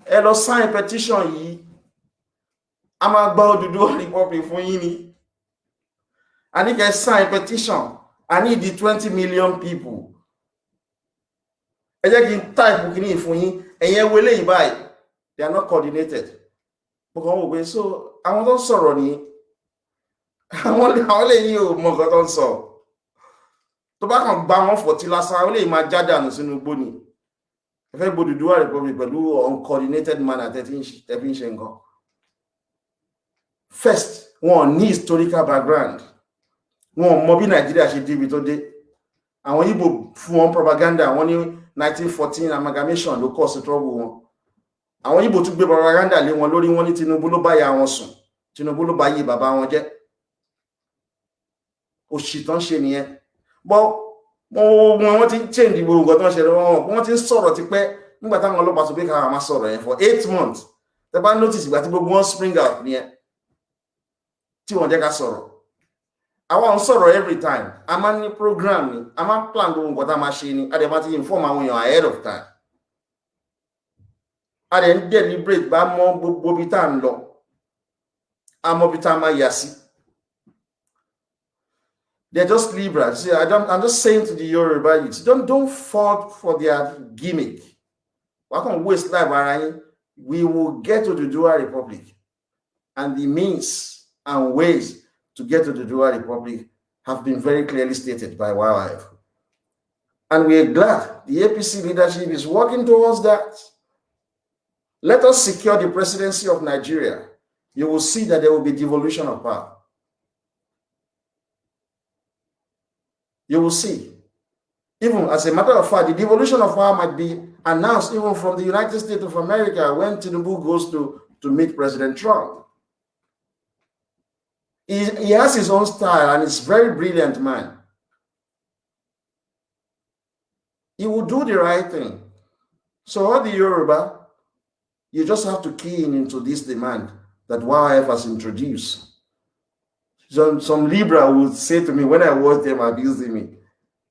Hello, sign petition. I'm about to do a Republic for you. I need a sign petition. I need the 20 million people. I just type for you, and you will lay by. They are not coordinated. So I want to sorrow. I want to let you more so. To bá kan gba wọn for ti lásán ó lè máa jáde ànú sínú igbó ni ẹ fẹ́ gbọ́dọ̀ Oòduà Republic pẹ̀lú uncoordinated manner 13 ṣe nǹkan. First, wọn ní historical background, wọn mọ bí Nàìjíríà ṣe débi tó dé. Àwọn Igbo fún wọn propaganda, wọn ní 1914 amalgamation ló cause trouble wọn. Àwọn Igbo tún gbé propaganda lé wọn lórí, wọn ní Tinubu ló bá ya wọn sùn, Tinubu ló bá yé bàbá wọn jẹ́. Òṣì tán ṣe nìyẹn. But wọ́n ti change gbogbo nǹkan tó ń ṣẹlẹ̀ wọ́n ti ń sọ̀rọ̀ ti pẹ́ nígbà táwọn ọlọ́pàá sọ pé ká máa sọ̀rọ̀ yẹn for 8 months. Tẹ́ bá notice ìgbà tí gbogbo wọn spring out nìyẹn tí wọ́n jẹ́ ká sọ̀rọ̀. Àwa ń sọ̀rọ̀ every time. A máa ní program ni, a máa plan gbogbo nǹkan tá a máa ṣe ni, a dẹ̀ máa ti inform àwọn èèyàn ahead of time. A dẹ̀ ń deliberate bá mọ gbogbo bí tá à ń lọ, a mọ bí tá a máa yà sí. They're just liberals. See, I'm just saying to the Yoruba youths, don't fall for their gimmick. We're going to waste life. We will get to the Oòduà Republic. And the means and ways to get to the Oòduà Republic have been very clearly stated by YYF. And we are glad the APC leadership is working towards that. Let us secure the presidency of Nigeria. You will see that there will be devolution of power. You will see. Even as a matter of fact, the devolution of power might be announced even from the United States of America when Tinubu goes to meet President Trump. He has his own style and he's a very brilliant man. He will do the right thing. So all the Yoruba, you just have to key into this demand that YF has introduced. Some Libra would say to me when I watch them abusing me,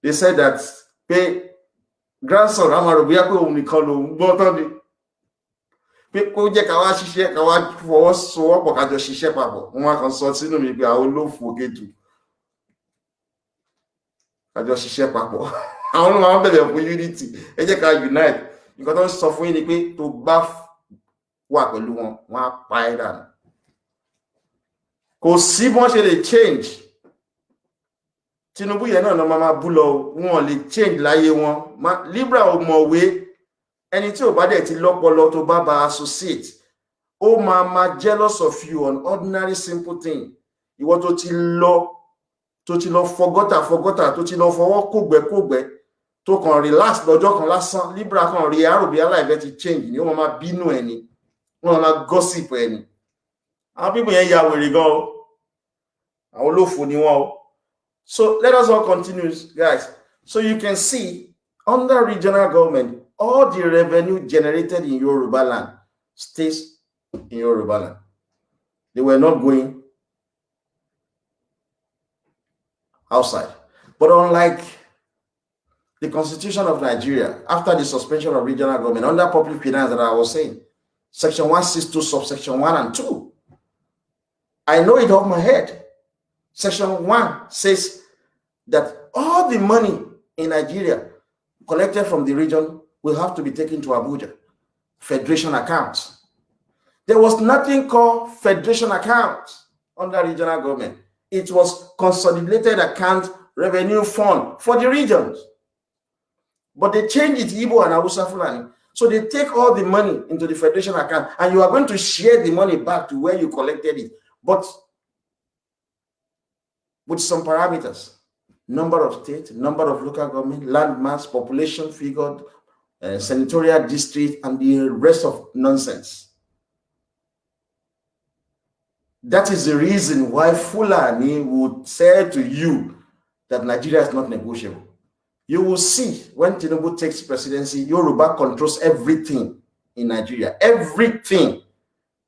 they said that, "Pé grandson, Amarobiako Unikolo, Botoni, pé kó jẹ́ ká wá ṣiṣẹ́, ká wá fọwọ́sowọ́pọ̀ ká jọ ṣiṣẹ́ papọ̀." Wọ́n kan sọ sínú mi pé àwọn olófò Kétu. Ká jọ ṣiṣẹ́ papọ̀. Àwọn ló máa ń bẹ̀bẹ̀ fún unity. Ẹ jẹ́ ká unite. Nǹkan tó ń sọ fún yín ni pé tó bá wà pẹ̀lú wọn, wọ́n á pa ẹ́ dànù. Kò sí bọ́n ṣe lè change Tinubu yẹn náà lọ máa bú lọ, wọn lè change láyé wọn. Libra ò mọ̀wé, ẹni tí ò bá dẹ̀ ti lọ́pọlọ tó bá bá associate, ó máa jealous of you on ordinary simple thing. Ìwọ tó ti lọ forgọ́tà, tó ti lọ fọwọ́ kògbẹ́, tó kàn relax lọ́jọ́ kan lásán, Libra kan rí àròbí aláìfẹ́ ti change ni, ó máa bínú ẹni, wọ́n máa gossip ẹni. Àwọn people yẹn ya wèrè gan o, àwọn olófò ni wọ́n o. So let us all continue, guys. So you can see, under regional government, all the revenue generated in Yoruba land stays in Yoruba land. They were not going outside. But unlike the Constitution of Nigeria, after the suspension of regional government, under public finance that I was saying, Section 162, subsection 1 and 2, I know it off my head. Section 1 says that all the money in Nigeria collected from the region will have to be taken to Abuja, federation accounts. There was nothing called federation accounts under regional government. It was consolidated account revenue fund for the regions. But they changed it to Igbo and Hausa Fulani. So they take all the money into the federation account, and you are going to share the money back to where you collected it. But with some parameters: number of states, number of local government, land mass, population figured, senatorial district, and the rest of nonsense. That is the reason why Fulani would say to you that Nigeria is not negotiable. You will see when Tinubu takes presidency, Yoruba controls everything in Nigeria. Everything.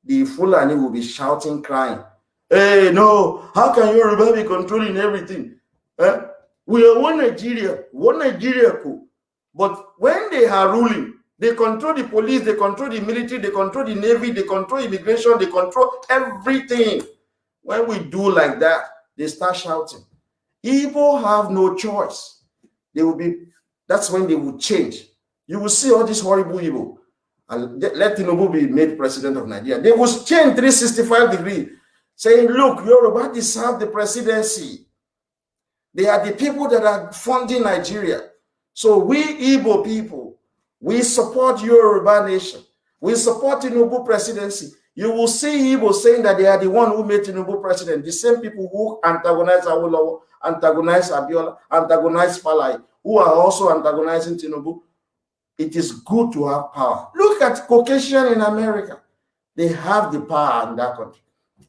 The Fulani will be shouting, crying, "Hey, no, how can Yoruba be controlling everything? We are one Nigeria, cool." But when they are ruling, they control the police, they control the military, they control the navy, they control immigration, they control everything. When we do like that, they start shouting. Igbo have no choice. They will be, that's when they will change. You will see all this horrible Igbo. And let Tinubu be made president of Nigeria. They will change 365 degrees, saying, look, Yoruba deserve the presidency. They are the people that are funding Nigeria. So we Igbo people, we support Yoruba nation. We support Tinubu presidency. You will see Igbo saying that they are the one who made Tinubu president. The same people who antagonize Awolowo, antagonize Abiola, antagonize Falai, who are also antagonizing Tinubu. It is good to have power. Look at Caucasian in America. They have the power in that country.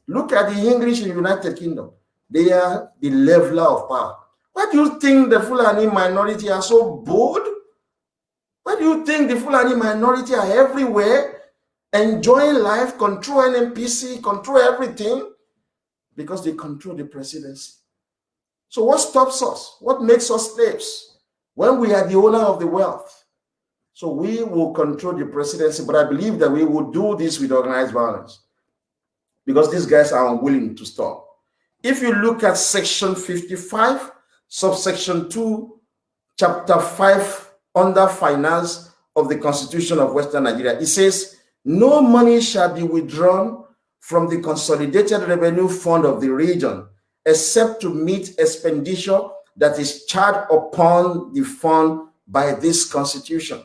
Look at the English in the United Kingdom. They are the leveler of power. Why do you think the Fulani minority are so bold? Why do you think the Fulani minority are everywhere, enjoying life, control NNPC, control everything? Because they control the presidency. So what stops us? What makes us slaves when we are the owner of the wealth? So we will control the presidency, but I believe that we will do this with organized violence because these guys are unwilling to stop. If you look at section 55, subsection 2, chapter 5, under finance of the Constitution of Western Nigeria, it says, no money shall be withdrawn from the consolidated revenue fund of the region except to meet expenditure that is charged upon the fund by this constitution.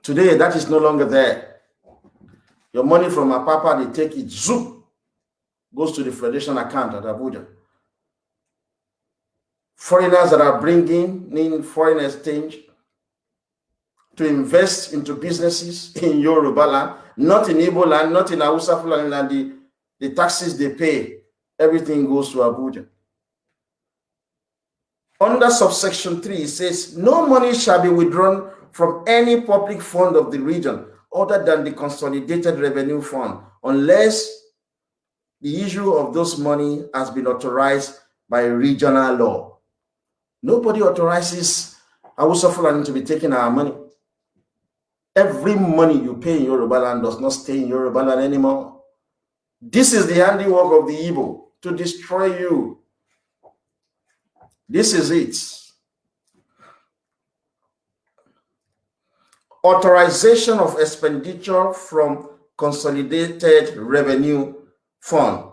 Today, that is no longer there. Your money from Apapa, they take it, zoom, goes to the Federation account at Abuja. Foreigners that are bringing in foreign exchange to invest into businesses in Yoruba land, not in Igbo land, not in Hausa Fulani land, the taxes they pay, everything goes to Abuja. Under subsection 3, it says, no money shall be withdrawn from any public fund of the region other than the consolidated revenue fund, unless the issue of those money has been authorized by regional law. Nobody authorizes Hausa Fulani to be taking our money. Every money you pay in Yoruba land does not stay in Yoruba land anymore. This is the handiwork of the Igbo to destroy you. This is it. Authorization of expenditure from consolidated revenue fund.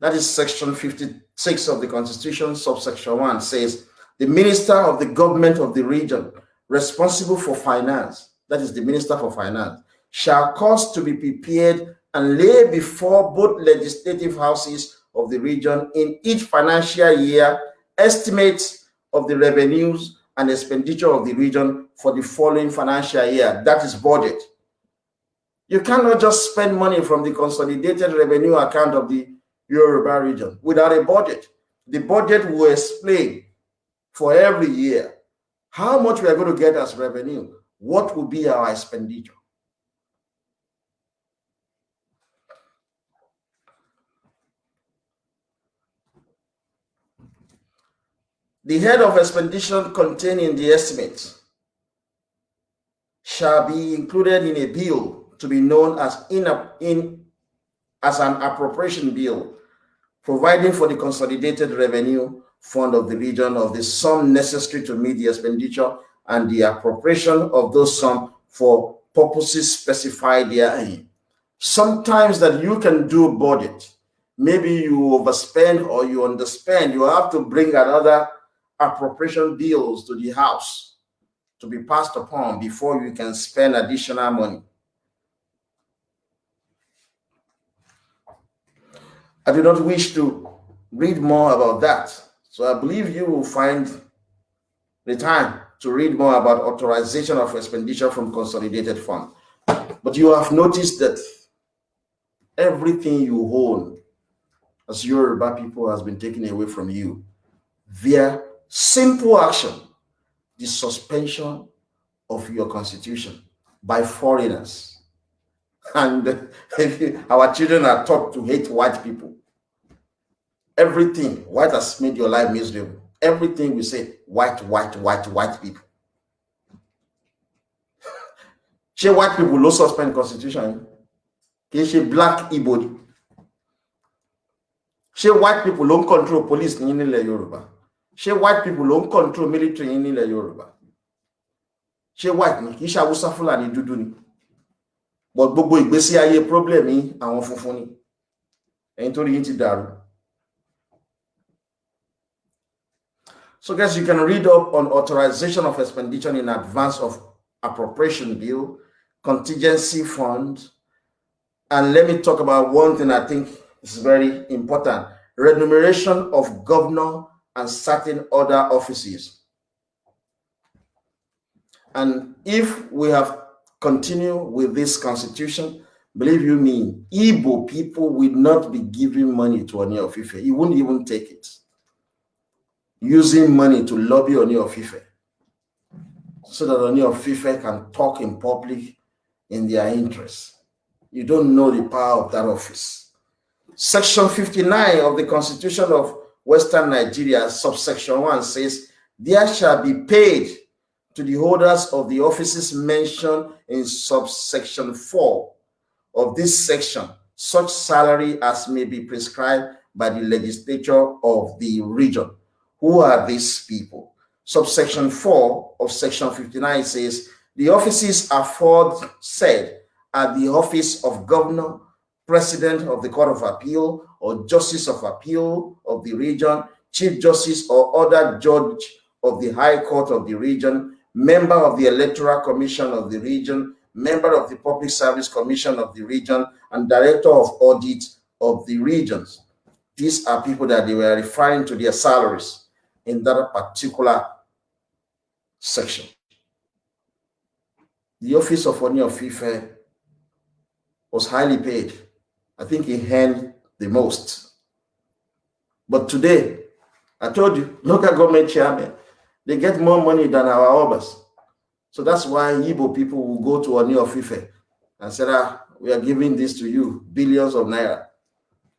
That is section 56 of the Constitution, subsection 1 says, the minister of the government of the region responsible for finance, that is the minister for finance, shall cause to be prepared and lay before both legislative houses of the region in each financial year estimates of the revenues and expenditure of the region for the following financial year. That is budget. You cannot just spend money from the consolidated revenue account of the Yoruba region without a budget. The budget will explain for every year how much we are going to get as revenue, what will be our expenditure. The head of expenditure contained in the estimate shall be included in a bill to be known as an appropriation bill, providing for the consolidated revenue fund of the region of the sum necessary to meet the expenditure and the appropriation of those sums for purposes specified therein. Sometimes that you can do budget, maybe you overspend or you underspend, you have to bring another appropriation bills to the house to be passed upon before you can spend additional money. I do not wish to read more about that, so I believe you will find the time to read more about authorization of expenditure from consolidated fund. But you have noticed that everything you own as Yoruba people has been taken away from you via simple action, the suspension of your constitution by foreigners. And our children are taught to hate white people. Everything, white has made your life miserable. Everything we say, white people. She white people no suspend constitution. She black Igbo. She white people don't control police in Yoruba. She white people don't control military in Yoruba. She white ni, Isha Hausa Fulani dúdú ni. But gbogbo ìgbésí ayé problem yìí àwọn funfun ni. Ẹ̀yin tó rí yín ti dàrú. So guys, you can read up on authorization of expenditure in advance of appropriation bill, contingency fund, and let me talk about one thing I think is very important: remuneration of governor and certain other offices. And if we have continued with this constitution, believe you me, Igbo people will not be giving money to Oni of Ife. He won't even take it. Using money to lobby Oni of Ife so that Oni of Ife can talk in public in their interests. You don't know the power of that office. Section 59 of the Constitution of Western Nigeria, subsection 1 says, there shall be paid to the holders of the offices mentioned in subsection 4 of this section such salary as may be prescribed by the legislature of the region. Who are these people? Subsection 4 of section 59 says, the offices aforesaid are the office of governor, president of the Court of Appeal, or justice of appeal of the region, chief justice or other judge of the High Court of the region, member of the Electoral Commission of the region, member of the Public Service Commission of the region, and director of audit of the regions. These are people that they were referring to their salaries in that particular section. The office of Oni of Ife was highly paid. I think he earned the most. But today, I told you, local government chairman, they get more money than our obas. So that's why Igbo people will go to Oni of Ife and say, we are giving this to you, billions of naira,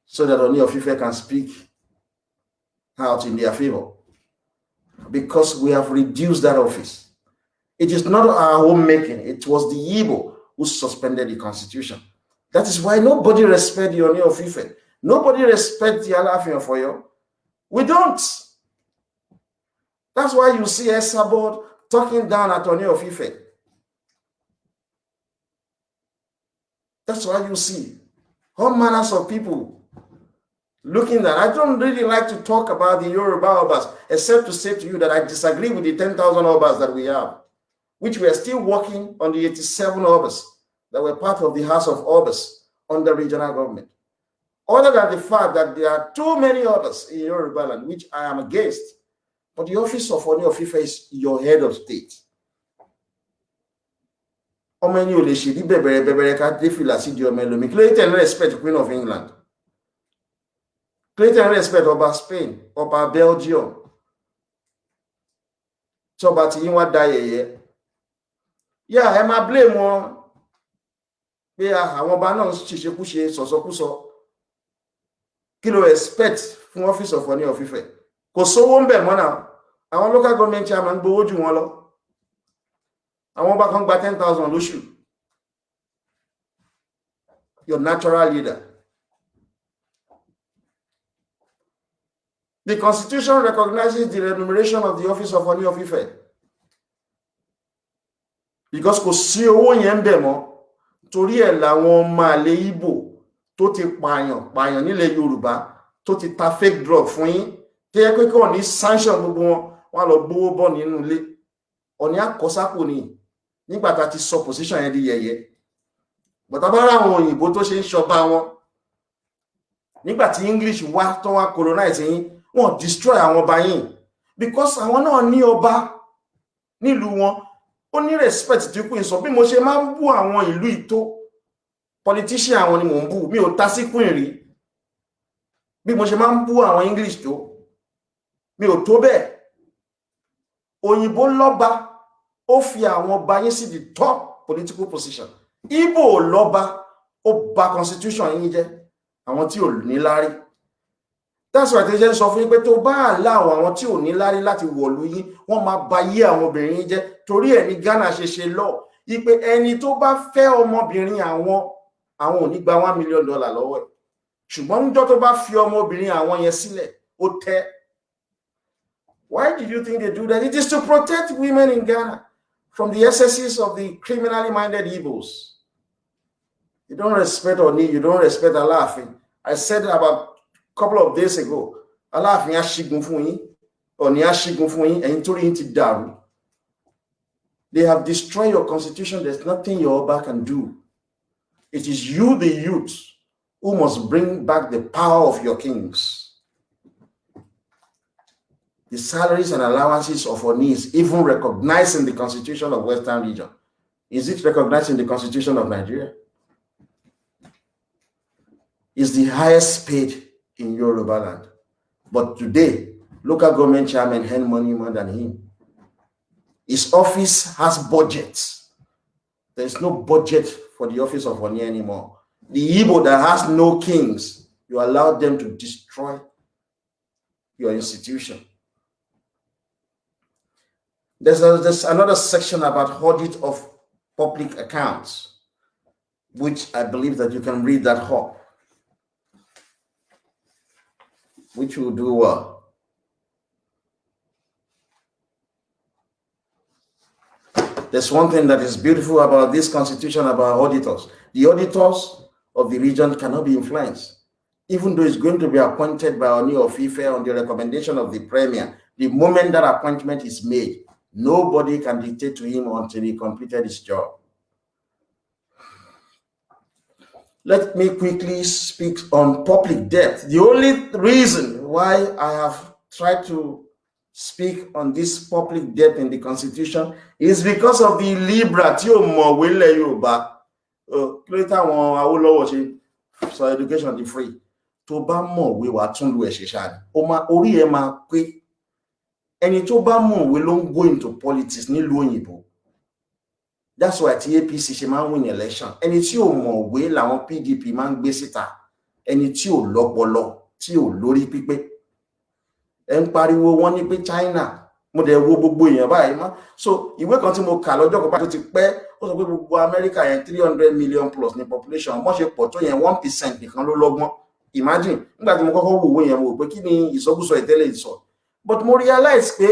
so that Oni of Ife can speak out in their favor. Because we have reduced that office. It is not our own making. It was the Igbo who suspended the constitution. That is why nobody respects the Oni of Ife. Nobody respects the Alafin of Oyo. We don't. That's why you see Esabod talking down at Oni of Ife. That's why you see all manners of people looking at, I don't really like to talk about the Yoruba Obas, except to say to you that I disagree with the 10,000 Obas that we have, which we are still working on the 87 Obas that were part of the House of Obas under regional government. Other than the fact that there are too many Obas in Yoruba land, which I am against, but the office of Oni of Ife is your head of state. How many you lè bebere ka de fila si di omo elomi? Clayton respect Queen of England. Clayton respect Oba Spain, Oba Belgium. So but you want die. Yeah, ẹ máa blame wọn pé àwọn ọba náà ṣiṣekúṣe sọ̀sọ̀kúsọ. Kí ló expect fún office of Oni of Ife? Kò sówó ńbẹ̀ mọ́ náà. Àwọn local government chairman gbowó jù wọn lọ. Àwọn ọba kan gba 10,000 lóṣù. Your natural leader. The Constitution recognizes the remuneration of the office of Oni of Ife. Because kò sí owó yẹn ńbẹ̀ mọ́. Torí ẹ̀ làwọn ọmọ àlè Ìgbò tó ti pààyàn nílẹ̀ Yorùbá tó ti ta fake drug fún yín. Tí ẹ pé kò ní sanction gbogbo wọn lọ gbowó bọ́ nínú ilé. Ọ̀ní àkọ́sápò ni nígbà tá ti sọ position yẹn di yẹ̀yẹ́. But abára àwọn òyìnbó tó ṣe ń ṣọba wọn nígbà tí English wá tó wá colonize yín wọ́n destroy àwọn ọba yín because àwọn náà ní ọba nílùú wọn ó ní respect tí Queen sọ bí mo ṣe máa ń bú àwọn ìlú ìtó politician àwọn ni mò ń bú mi ò ta sí Queen rí bí mo ṣe máa ń bú àwọn English tó mi ò tó bẹ́ẹ̀ òyìnbó lọ́ba ó fi àwọn ọba yín sí the top political position. Igbo lọ́ba ó bà constitution yín jẹ́ àwọn tí ò ní lárí. That's why they just sọ fún yín pé tó bá allow àwọn tí ò ní lárí láti wọ̀lú yín wọ́n máa bà yé àwọn obìnrin yín jẹ́ torí ẹ̀ ní Ghana ṣe lọ ipe ẹni tó bá fẹ́ ọmọbìnrin àwọn ò ní gba $1 million lọ́wọ́ ẹ̀ ṣùgbọ́n níjọ́ tó bá fi ọmọbìnrin àwọn yẹn sílẹ̀ ó tẹ́. Why did you think they do that? It is to protect women in Ghana from the excesses of the criminally minded Igbos. You don't respect Oni, you don't respect Alaafin. I said about a couple of days ago, Alaafin ashigun fún yín, Oni ashigun fún yín, ẹ̀yin torí yín ti dàrú. They have destroyed your constitution. There's nothing your Oba can do. It is you, the youth, who must bring back the power of your kings. The salaries and allowances of Oni is even recognized in the Constitution of Western Region. Is it recognized in the Constitution of Nigeria? Is the highest paid in Yoruba land. But today, local government chairman earn money more than him. His office has budgets. There is no budget for the office of Oni anymore. The Igbo that has no kings, you allow them to destroy your institution. There's another section about audit of public accounts, which I believe that you can read that up, which will do well. There's one thing that is beautiful about this constitution about auditors. The auditors of the region cannot be influenced, even though it's going to be appointed by Oni of Ife on the recommendation of the premier. The moment that appointment is made, nobody can dictate to him until he completed his job. Let me quickly speak on public debt. The only reason why I have tried to speak on this public debt in the constitution is because of the Libra tí ó mọ̀ wílẹ̀ Yorùbá. Later on, I will watch it. So education is free. Tó bá mọ̀ wí wá tún lu ẹ̀ ṣe ṣáà. Orí ẹ̀ máa pé. Ẹni tó bá mọ̀ wí ló ń go into politics nílùú òyìnbó. That's why the APC ṣe máa ń win election. Ẹni tí ò mọ̀ wí làwọn PDP máa ń gbé síta. Ẹni tí ò lọ́pọlọ, tí ò lórí pípé. Ẹ ń pariwo wọ́n ní pé China, mo dẹ̀ wo gbogbo èèyàn báyìí mọ́. So ìwé kan tí mo kà lọ́jọ́ kan bá tó ti pẹ́, ó sọ pé gbogbo America yẹn 300 million plus ní population. Wọ́n ṣe pọ̀ tó yẹn 1% nìkan ló lọ́gbọ́n. Imagine, nígbà tí mo kọ́kọ́ wo ìwé yẹn mo rò pé kí ni ìsọkúsọ ìtẹ́lẹ̀ ìsọ. But mo realize pé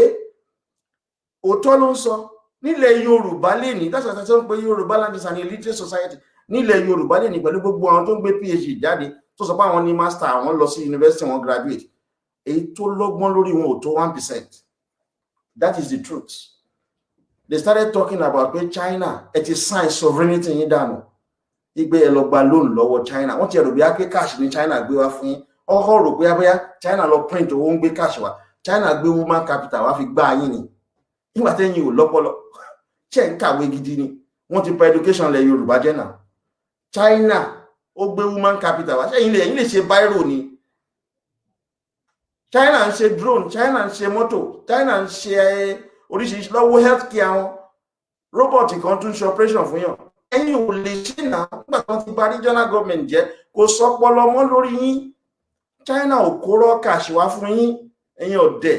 òótọ́ ló ń sọ nílẹ̀ Yorùbá lẹ́ni, that's why I say pé Yorùbá land is an illiterate society. Nílẹ̀ Yorùbá lẹ́ni pẹ̀lú gbogbo àwọn tó ń gbé PhD jáde tó sọ pé àwọn ní master, àwọn lọ sí university, wọn graduate. Èyí tó lọ́gbọ́n lórí wọn ò tó 1%. That is the truth. They started talking about pé China, it is sign sovereignty yín dànù. Igbe ẹ lọ gba loan lọ́wọ́ China. Wọ́n ti rò bí pé cash ní China gbé wá fún yín. Ọkọ rò pé bóyá China lọ print owó ń gbé cash wá. China gbé woman capital wá fi gbá yín ni. Nígbà tẹ́yìn ò lọ́pọlọ. Ṣé ń kàwé gidi ni. Wọ́n ti pa education lẹ̀ Yorùbá jẹ́ náà. China ó gbé woman capital wá. Ṣé ẹ̀yin lè ṣe bírò ni. China ń ṣe drone, China ń ṣe mọ́tò, China ń ṣe oríṣiríṣi lọ́wọ́ healthcare wọn. Robot kan tún ṣe operation fún yàn. Ẹ̀yin ò lè ṣe náà nígbà tí wọ́n ti bà regional government jẹ́, kò sọpọlọ mọ́ lórí yín. China ò kó raw cash wá fún yín, ẹ̀yin ọ̀dẹ̀.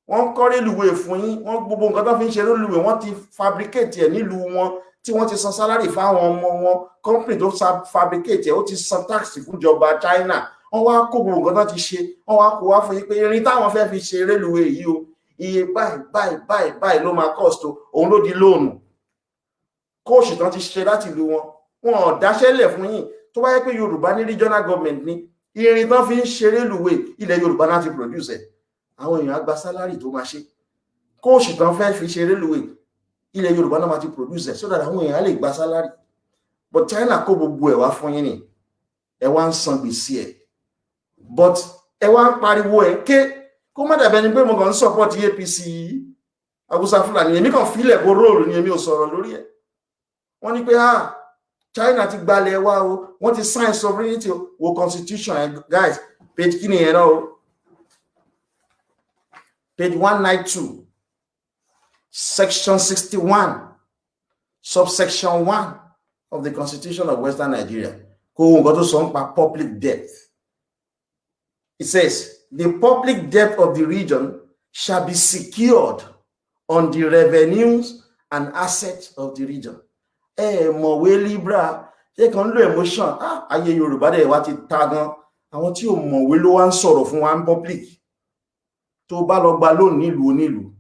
Wọ́n kọ́ rélùwé fún yín, wọ́n gbogbo nǹkan tó fi ń ṣe rélùwé, wọ́n ti fabricate ẹ̀ nílùú wọn tí wọ́n ti san salary fáwọn ọmọ wọn. Company tó fabricate ẹ̀ ó ti san tax fún ìjọba China. Wọ́n wá kó gbogbo nǹkan tó ti ṣe, wọ́n wá kó wá fún yín pé irin táwọn fẹ́ fi ṣe rélùwé yìí o, iye báyìí ló máa cost o, òun ló di lóònù. Kóòṣì tán ti ṣe láti ìlú wọn, wọn ò dáṣẹ́lẹ̀ fún yín. Tó bá yẹ pé Yorùbá ní regional government ní, irin tán fi ń ṣe rélùwé ilẹ̀ Yorùbá náà ti produce ẹ̀. Àwọn èèyàn á gba salary tó máa ṣe. Kóòṣì tán fẹ́ fi ṣe rélùwé ilẹ̀ Yorùbá náà máa ti produce ẹ̀ so that àwọn èèyàn á lè gba salary. But China kó gbogbo ẹ̀ wá fún yín ni, ẹ wá ń san gbèsè ẹ̀. But ẹ wá ń pariwo ẹ̀ ké kó má dàbẹ́ ni pé mo kàn ń support APC Hausa Fulani, èmi kàn fílẹ̀ kó róòlù ni, èmi ò sọ̀rọ̀ lórí ẹ̀. Wọ́n ní pé China ti gbalẹ̀ wá o, wọ́n ti sign sovereignty wo constitution ẹ̀ guys, page kí ni ẹ̀ náà o, page 192 section 61 subsection 1 of the Constitution of Western Nigeria. Kó nǹkan tó sọ ń pa public debt. It says, the public debt of the region shall be secured on the revenues and assets of the region. Mọ̀wé Libra, ṣé kan lo emotion, ayé Yorùbá dẹ̀ wá ti ta gan. Àwọn tí ò mọ̀wé ló wá ń sọ̀rọ̀ fún wa ń public. Tó bá lọ gba loan nílùú onílùú,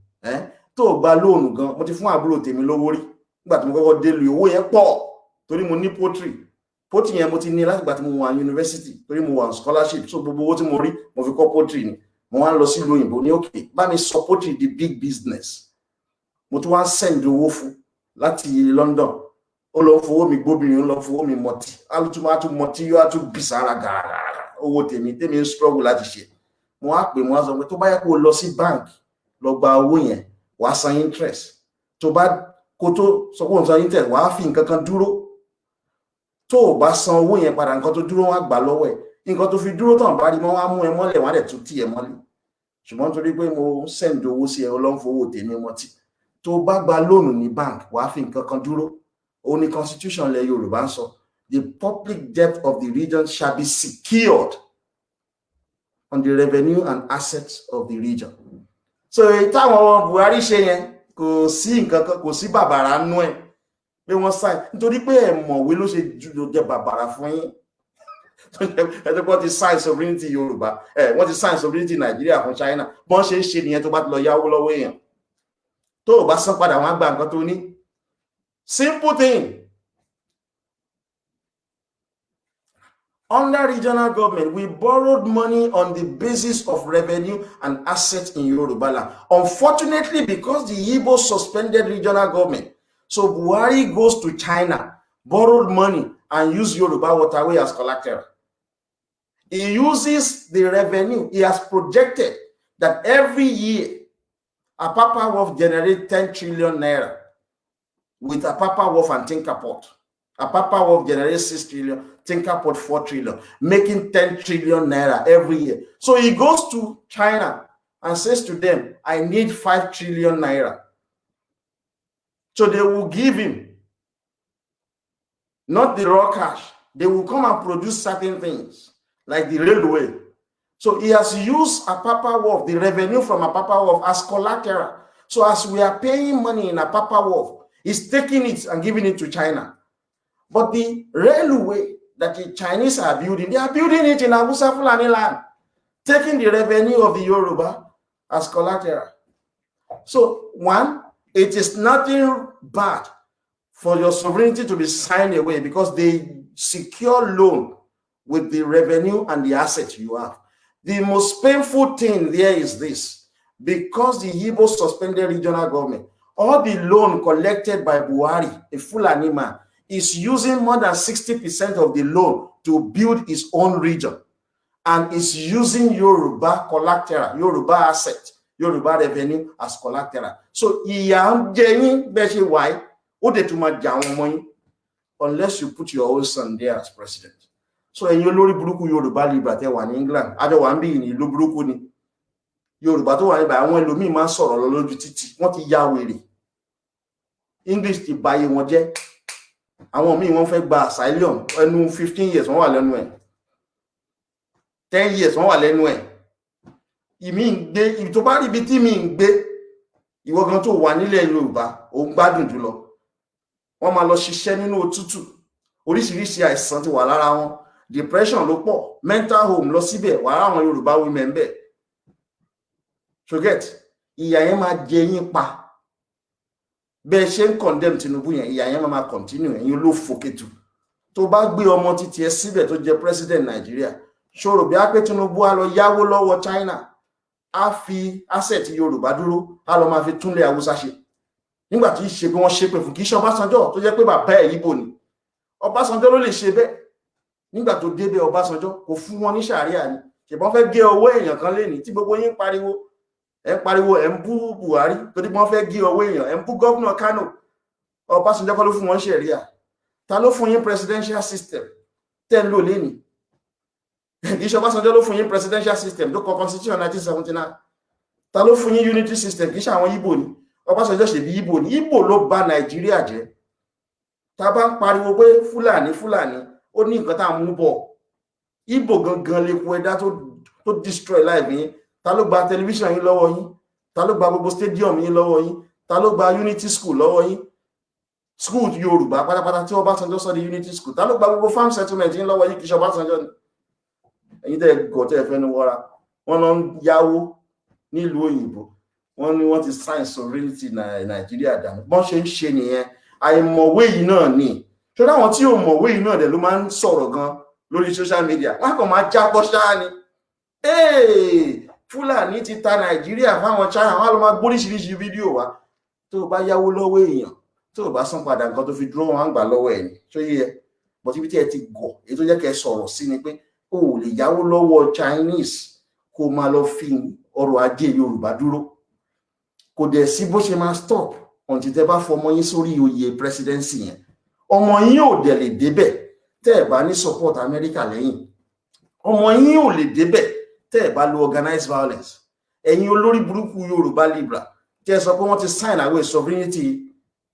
tó gba loan gan, mo ti fún àbúrò tèmi lówó rí. Nígbà tí mo kọ́kọ́ dé lu owó yẹn pọ̀ torí mo ní poultry. Poultry yẹn mo ti ní láti ìgbà tí mo wà university torí mo wà scholarship, so gbogbo owó tí mo rí mo fi kọ́ poultry ni. Mo wá lọ sí ìlú òyìnbó ní okay, bá mi sọ poultry di big business. Mo tún wá send owó fún láti London. Ó lọ fowó mi gbóbìnrin, ó lọ fowó mi mọtí. Alùtúmọ̀ mọtí yóò tún bì sára gàràgàrà. Owó tèmi ń struggle láti ṣe. Mo wá pè mo wá sọ pé tó bá yẹ kó lọ sí bank lọ gba owó yẹn, wàá san interest. Tó bá kó tó sọ pé òun san interest, wàá fi nǹkan kan dúró. Tó o bá san owó yẹn padà, nǹkan tó dúró wọn á gbà lọ́wọ́ ẹ̀. Nǹkan tó fi dúró tán bá rí mọ́ wá mú ẹ mọ́lẹ̀, wọ́n á dẹ̀ tún tì ẹ mọ́lẹ̀. Ṣùgbọ́n torí pé mo send owó sí ẹ, Ọlọ́run fowó tèmi mọ́tì. Tó bá gba loan ní bank, wàá fi nǹkan kan dúró. Ó ní constitution lẹ̀ Yorùbá ń sọ, the public debt of the region shall be secured on the revenue and assets of the region. So táwọn Buhari ṣe yẹn kò sí nǹkan kan, kò sí bàbàrà nú ẹ̀ pé wọ́n sign nítorí pé ẹ mọ̀wé ló ṣe jẹ bàbàrà fún yín. Wọ́n ti sign sovereignty Yorùbá, wọ́n ti sign sovereignty Nàìjíríà fún China. Bọ́n ṣe ń ṣe nìyẹn tó bá ti lọ yáwó lọ́wọ́ èèyàn. Tó o bá san padà, wọ́n á gba nǹkan tó ní. Simple thing. Under regional government, we borrowed money on the basis of revenue and assets in Yoruba land. Unfortunately, because the Igbo suspended regional government, so Buhari goes to China, borrowed money, and used Yoruba waterway as collateral. He uses the revenue. He has projected that every year, Apapa Wharf generates 10 trillion naira with Apapa Wharf and Tinker Port. Apapa Wharf generates 6 trillion, Tinker Port 4 trillion, making 10 trillion naira every year. So he goes to China and says to them, I need 5 trillion naira. So they will give him not the raw cash. They will come and produce certain things like the railway. So he has used Apapa Wharf, the revenue from Apapa Wharf as collateral. So as we are paying money in Apapa Wharf, he's taking it and giving it to China. But the railway that the Chinese are building, they are building it in Hausa Fulani land, taking the revenue of the Yoruba as collateral. So one, it is nothing bad for your sovereignty to be signed away because they secure loan with the revenue and the assets you have. The most painful thing there is this: because the Igbo suspended regional government, all the loan collected by Buhari, a Fulani man, is using more than 60% of the loan to build his own region, and is using Yoruba collateral, Yoruba asset, Yoruba revenue as collateral. So unless you put your own son there as president. So in Olórí burúkú Yoruba Libra tẹ́ wà ní England, àjọ wà ń bí ní ìlú burúkú ni. Yoruba tó wà níbẹ̀ àwọn ẹlòmíì máa ń sọ̀rọ̀ lọ lójú títì, wọ́n ti ya wèrè. English ti báyé wọn jẹ́. Àwọn míì wọ́n fẹ́ gba asylum, ẹnu 15 years wọ́n wà lẹ́nu ẹ̀. 10 years wọ́n wà lẹ́nu ẹ̀. Ìmí ń gbé, ibi tó bá rí ibi tí mi ń gbé, ìwọ gan tó wà nílẹ̀ Yorùbá, ó ń gbádùn jùlọ. Wọ́n máa lọ ṣiṣẹ́ nínú òtútù. Oríṣiríṣi àìsàn ti wà lára wọn. Depression ló pọ̀, mental home lọ síbẹ̀, wà láwọn Yorùbá women bẹ̀. Forget, ìyà yẹn máa jẹ yín pa. Bẹ́ẹ̀ ṣe ń condemn Tinubu yẹn, ìyà yẹn máa continue, ẹ̀yin ló fòkètù. Tó bá gbé ọmọ títí ẹ síbẹ̀ tó jẹ́ president Nigeria, ṣòro bí a pé Tinubu á lọ yáwó lọ́wọ́ China, á fi asset Yorùbá dúró, á lọ máa fi túnlẹ̀ Haúsá ṣe. Nígbà tí ṣe pé wọ́n ṣépè fún kì í ṣe Ọbásanjọ́ tó jẹ́ pé bàbá ẹ̀ Ìgbò ni. Ọbásanjọ́ ló lè ṣe bẹ́ẹ̀. Nígbà tó débẹ̀ Ọbásanjọ́ kò fún wọn ní ṣàríà ni. Ṣèbọn fẹ́ gé ọwọ́ èèyàn kan lénìí tí gbogbo yín pariwo. Ẹ pariwo ẹ ń bú Buhari torí wọ́n fẹ́ gé ọwọ́ èèyàn, ẹ ń bú gọ́vnà Kano. Ọbásanjọ́ kọ́ ló fún wọn ṣàríà. Ta ló fún yín presidential system tẹ́ ń lò lénìí? Kì í ṣe Ọbásanjọ́ ló fún yín presidential system tó kọ constitution 1979. Ta ló fún yín unity system? Kì í ṣe àwọn Ìgbò ni. Ọbásanjọ́ ṣe bí Ìgbò ni. Ìgbò ló bà Nàìjíríà jẹ́. Ta bá ń pariwo pé Fúlàní ó ní nǹkan tá a mú bọ̀. Ìgbò gangan lè kú ẹ̀dá tó destroy life yín. Ta ló gba television yín lọ́wọ́ yín? Ta ló gba gbogbo stadium yín lọ́wọ́ yín? Ta ló gba unity school lọ́wọ́ yín? School Yorùbá pátápátá tí Ọbásanjọ́ sọ di unity school. Ta ló gba gbogbo farm settlement yín lọ́wọ́ yín? Kì í ṣe Ọbásanjọ́ ni. Ẹ̀yin tẹ́ gọ̀tẹ́ fẹ́ ní wọ́ra. Wọ́n lọ ń yáwó nílùú òyìnbó. Wọ́n ní wọ́n ti sign sovereignty Nàìjíríà dànù. Bọ́n ṣe ń ṣe nìyẹn. Àìmọ̀wé yìí náà ni. Ṣé láwọn tí ò mọ̀wé yìí náà dẹ̀ ló máa ń sọ̀rọ̀ gan lórí social media? Wọ́n kàn máa jábọ́ ṣáá ni. Fúlàní ti ta Nàìjíríà fáwọn China, wọ́n á lọ máa gbóríṣiríṣi fídíò wa. Tó o bá yáwó lọ́wọ́ èèyàn, tó o bá san padà nǹkan tó fi dúró wọn á gbà lọ́wọ́ ẹ̀ ni. Ṣó yẹ? Bọ̀tí bí tí ẹ ti gọ̀, èyí tó jẹ́ kẹ́ sọ̀rọ̀ sí ni pé o ò lè yáwó lọ́wọ́ Chinese kó máa lọ fi ọrọ̀ ajé Yorùbá dúró. Kò dẹ̀ sí bó ṣe máa stop until tẹ́ bá fọmọ yín sórí oyè presidency yẹn. Ọmọ yín ò dẹ̀ lè débẹ̀ tẹ́ ẹ̀ bá ní support America lẹ́yìn. Ọmọ yín ò lè débẹ̀ tẹ́ ẹ̀ bá lo organized violence. Ẹ̀yin olórí burúkú Yoruba Libra tẹ́ ẹ sọ pé wọ́n ti sign away sovereignty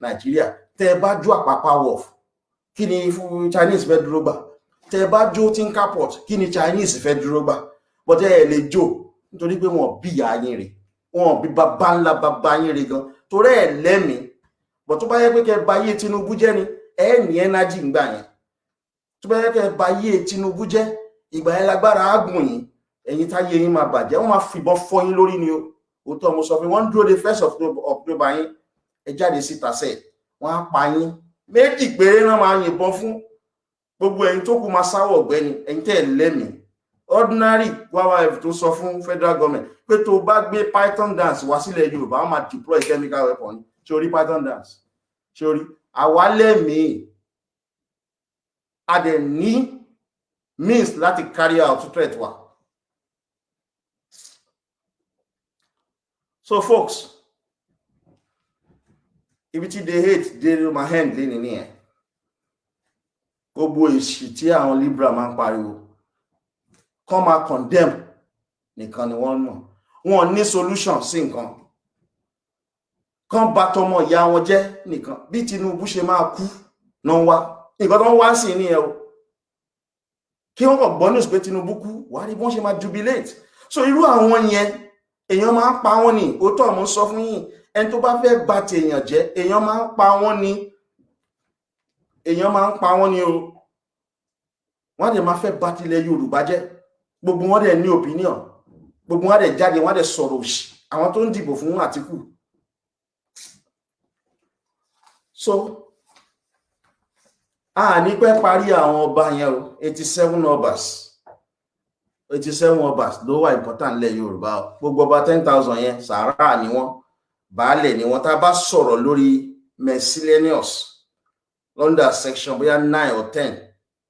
Nigeria, tẹ́ ẹ bá jó Àpápá Wharf, kí ni Chinese fẹ́ dúró gbà? Tẹ́ ẹ bá jó Tinker Port, kí ni Chinese fẹ́ dúró gbà? But ẹ lè jó nítorí pé wọ́n bí ìyá yín rè, wọ́n bí bàbá ńlá bàbá yín rè gan, torí ẹ lẹ́mìí. But tó bá yẹ pé kẹ́ bá yé Tinubu jẹ́ ni, ẹ ní energy ńgbà yẹn. Tó bá yẹ kẹ́ bá yé Tinubu jẹ́, ìgbà yẹn lágbára ágùn yín, ẹ̀yin táyé yín máa bàjẹ́, wọ́n máa fìbọn fọ́ yín lórí ni o. Òótọ́ mo sọ pé wọ́n dúró de 1st of October yín, ẹ jáde síta sẹ́ẹ̀, wọ́n á pa yín. Méjì péré náà máa yìnbọn fún. Gbogbo ẹ̀yin tó kù máa sáwọ̀ ọ̀gbẹ́ni, ẹ̀yin tẹ́ ẹ̀ lẹ́mìí. Ordinary wáwá tó sọ fún federal government pé tó bá gbé python dance wá sílẹ̀ Yorùbá, wọ́n máa deploy chemical weapon. Ṣé o rí python dance? Ṣé o rí? Àwa lẹ́mìí. A dẹ̀ ní means láti carry out threat wa. So folks, ibi tí they hate dey my hand lé ní ẹ̀. Gbogbo èsì tí àwọn Libra máa ń pariwo, kàn máa condemn nìkan ni wọ́n mọ̀. Wọ́n ní solution sí nǹkan. Kàn bá tọmọ ìyá wọn jẹ́ nìkan. Bí Tinubu ṣe máa kú náà wá. Nǹkan tó ń wá sí ní ẹ o. Kí wọ́n kàn gbọ́ news pé Tinubu kú, wá rí wọ́n ṣe máa jubilate. So irú àwọn yẹn, èèyàn máa ń pa wọ́n ni. Òótọ́ mo sọ fún yín, ẹni tó bá fẹ́ bà tèèyàn jẹ́, èèyàn máa ń pa wọ́n ni. Èèyàn máa ń pa wọ́n ni o. Wọ́n dẹ̀ máa fẹ́ bà tilẹ̀ Yorùbá jẹ́. Gbogbo wọn dẹ̀ ní opinion. Gbogbo wọn dẹ̀ jáde, wọ́n dẹ̀ sọ̀rọ̀ òṣì. Àwọn tó ń dìbò fún Àtíkù. So ní pẹ́ parí àwọn ọba yẹn o, 87 obas. 87 obas ló wà important lẹ̀ Yorùbá. Gbogbo ọba 10,000 yẹn sàárà ni wọ́n, baálẹ̀ ni wọ́n. Tá bá sọ̀rọ̀ lórí miscellaneous under section bóyá 9 or 10,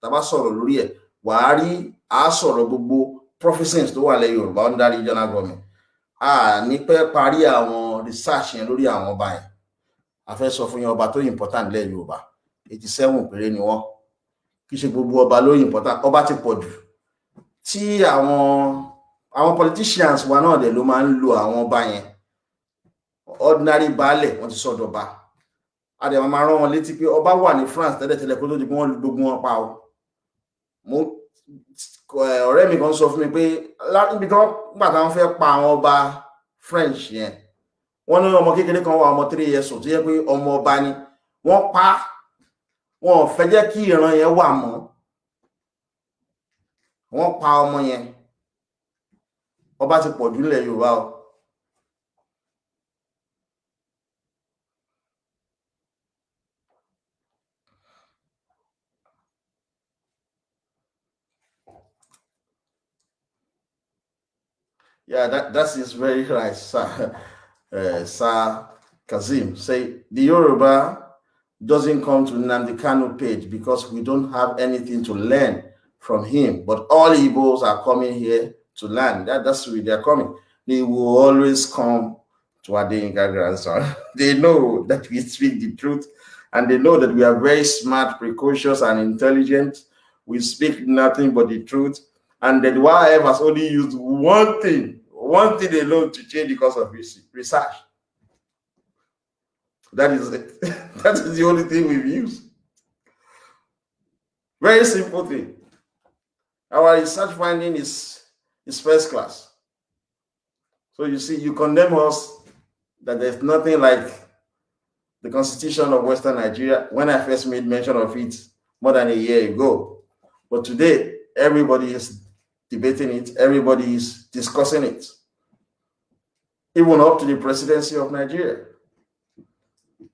tá bá sọ̀rọ̀ lórí ẹ̀, wàá rí sọ̀rọ̀ gbogbo provinces tó wà lẹ̀ Yorùbá under regional government. Ní pẹ́ parí àwọn research yẹn lórí àwọn ọba yẹn. A fẹ́ sọ fún yín ọba tó important lẹ̀ Yorùbá 87 péré ni wọ́n. Kì í ṣe gbogbo ọba ló important, ọba ti pọ̀ jù. Tí àwọn politicians wa náà dẹ̀ ló máa ń lo àwọn ọba yẹn. Ordinary baálẹ̀ wọ́n ti sọ̀dọ̀ ọba. A dẹ̀ máa rán wọn létí pé ọba wà ní France tẹ́lẹ̀tẹ́lẹ̀ kó tó di pé wọ́n gbogbo wọn pa o. Ọ̀rẹ́ mi kan sọ fún mi pé níbi tó gbà táwọn fẹ́ pa àwọn ọba French yẹn, wọ́n ní ọmọ kékeré kan wà, ọmọ 3 years old, tó yẹ pé ọmọ ọba ni wọ́n pa. Wọn ò fẹ́ jẹ́ kí ìran yẹn wà mọ́. Wọ́n pa ọmọ yẹn. Ọba ti pọ̀ jù nílẹ̀ Yorùbá o. Yeah, that is very right, sir. Sir Kazim say the Yoruba doesn't come to Nnamdi Kanu page because we don't have anything to learn from him. But all Igbos are coming here to learn. That's where they're coming. They will always come to Adeyinka grandson. They know that we speak the truth, and they know that we are very smart, precocious, and intelligent. We speak nothing but the truth. And that YF has only used one thing alone to change because of research. That is it. That is the only thing we've used. Very simple thing. Our research finding is first class. So you see, you condemn us that there's nothing like the Constitution of Western Nigeria when I first made mention of it more than a year ago. But today, everybody is debating it, everybody is discussing it, even up to the presidency of Nigeria.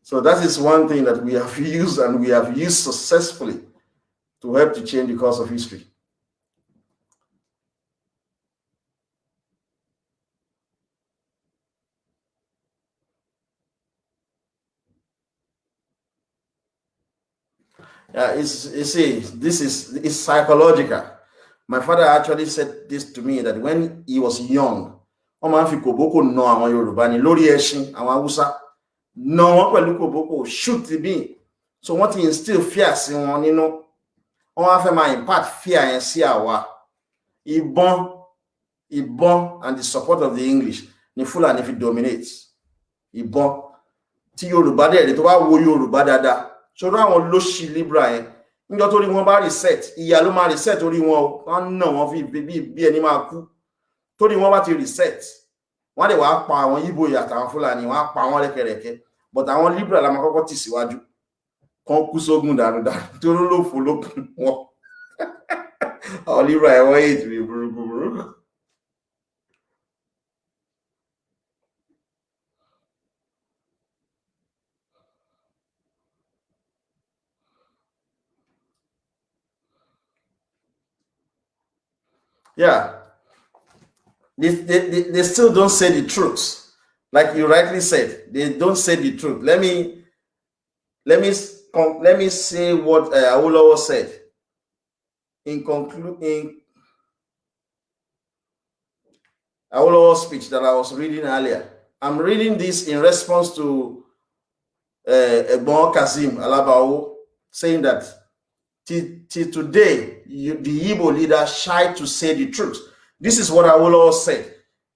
So that is one thing that we have used, and we have used successfully to help to change the course of history. This is psychological. My father actually said this to me, that when he was young, no one will look koboko, shoot me. So what he instill fear, on have my impact fear and see our Ibon and the support of the English, ni full and if it dominates. Ibon ti Yoruba de to ba wo Yoruba dada. So àwọn lóṣì Libra yẹn níjọ́ tó rí wọn bá reset, ìyà ló máa reset orí wọn o, ná wọn fi bí ẹni máa kú. Tó rí wọn bá ti reset, wọ́n lè wá pa àwọn Igbo àtàwọn Fúlàní, wọ́n á pa wọ́n lẹ́kẹ̀rẹ̀kẹ́. But àwọn Libra la máa kọ́kọ́ tì síwájú. Kan kú sógun dànù tó ló fò lókun wọn. Àwọn Libra ẹ̀ wọ́n yìí ti bí burúkú. Yeah, they still don't say the truth. Like you rightly said, they don't say the truth. Let me say what Awolowo said in Awolowo's speech that I was reading earlier. I'm reading this in response to Egbon Kasim Alabawo saying that till today, the Igbo leader shy to say the truth. This is what Awolowo said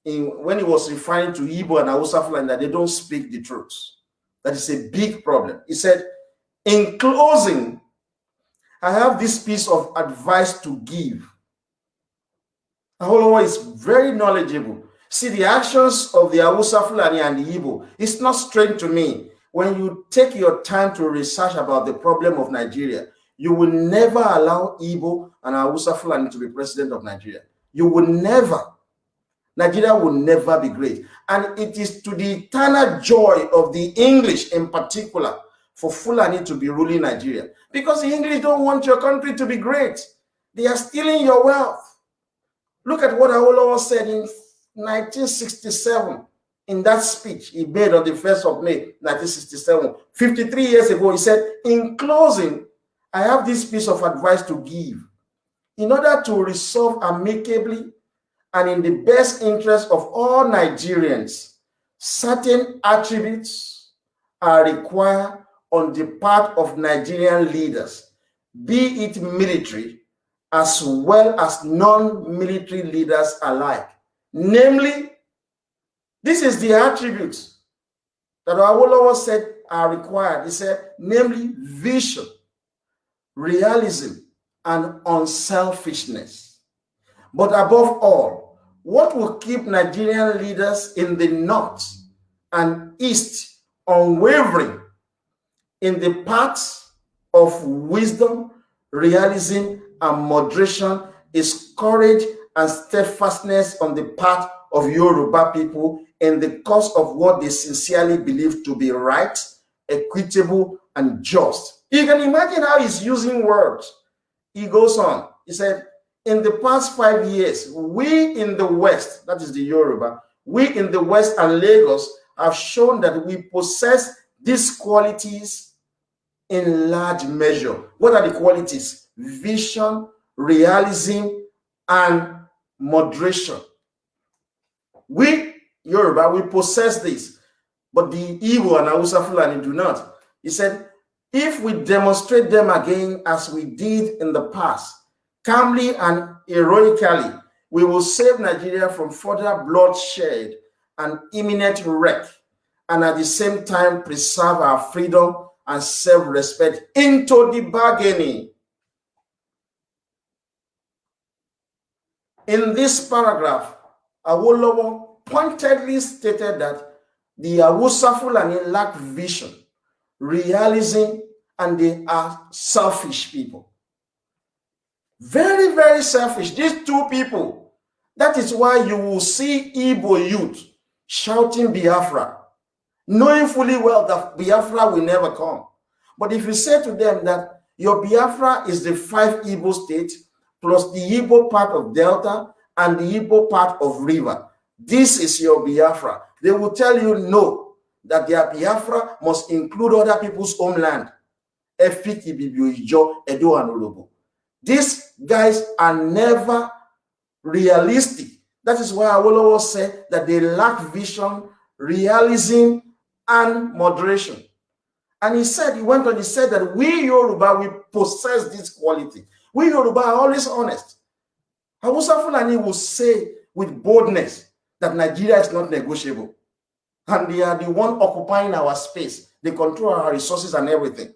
when he was referring to Igbo and Hausa Fulani, that they don't speak the truth. That is a big problem. He said, in closing, I have this piece of advice to give. Awolowo is very knowledgeable. See, the actions of the Hausa Fulani and the Igbo, it's not strange to me. When you take your time to research about the problem of Nigeria, you will never allow Igbo and Hausa Fulani to be president of Nigeria. You will never. Nigeria will never be great. And it is to the eternal joy of the English in particular for Fulani to be ruling Nigeria, because the English don't want your country to be great. They are stealing your wealth. Look at what Awolowo said in 1967 in that speech he made on the 1st of May, 1967. 53 years ago, he said, in closing, I have this piece of advice to give. In order to resolve amicably and in the best interest of all Nigerians, certain attributes are required on the part of Nigerian leaders, be it military as well as non-military leaders alike. Namely, this is the attributes that Awolowo said are required. He said, namely, vision, realism, and unselfishness. But above all, what will keep Nigerian leaders in the north and east unwavering in the paths of wisdom, realism, and moderation is courage and steadfastness on the part of Yoruba people in the cause of what they sincerely believe to be right, equitable, and just. You can imagine how he's using words. He goes on. He said, in the past 5 years, we in the West, that is the Yoruba, we in the West and Lagos have shown that we possess these qualities in large measure. What are the qualities? Vision, realism, and moderation. We, Yoruba, we possess this, but the Igbo and Hausa Fulani do not. He said, if we demonstrate them again as we did in the past, calmly and heroically, we will save Nigeria from further bloodshed and imminent wreck, and at the same time preserve our freedom and self-respect into the bargaining. In this paragraph, Awolowo pointedly stated that the Hausa Fulani lack vision, realism, and they are selfish people. Very, very selfish. These two people. That is why you will see Igbo youth shouting Biafra, knowing fully well that Biafra will never come. But if you say to them that your Biafra is the 5 Igbo states plus the Igbo part of Delta and the Igbo part of River, this is your Biafra, they will tell you no, that their Biafra must include other people's homeland. These guys are never realistic. That is why Awolowo said that they lack vision, realism, and moderation. And he went on, he said that we Yoruba, we possess this quality. We Yoruba are always honest. Hausa Fulani will say with boldness that Nigeria is not negotiable. And they are the one occupying our space. They control our resources and everything.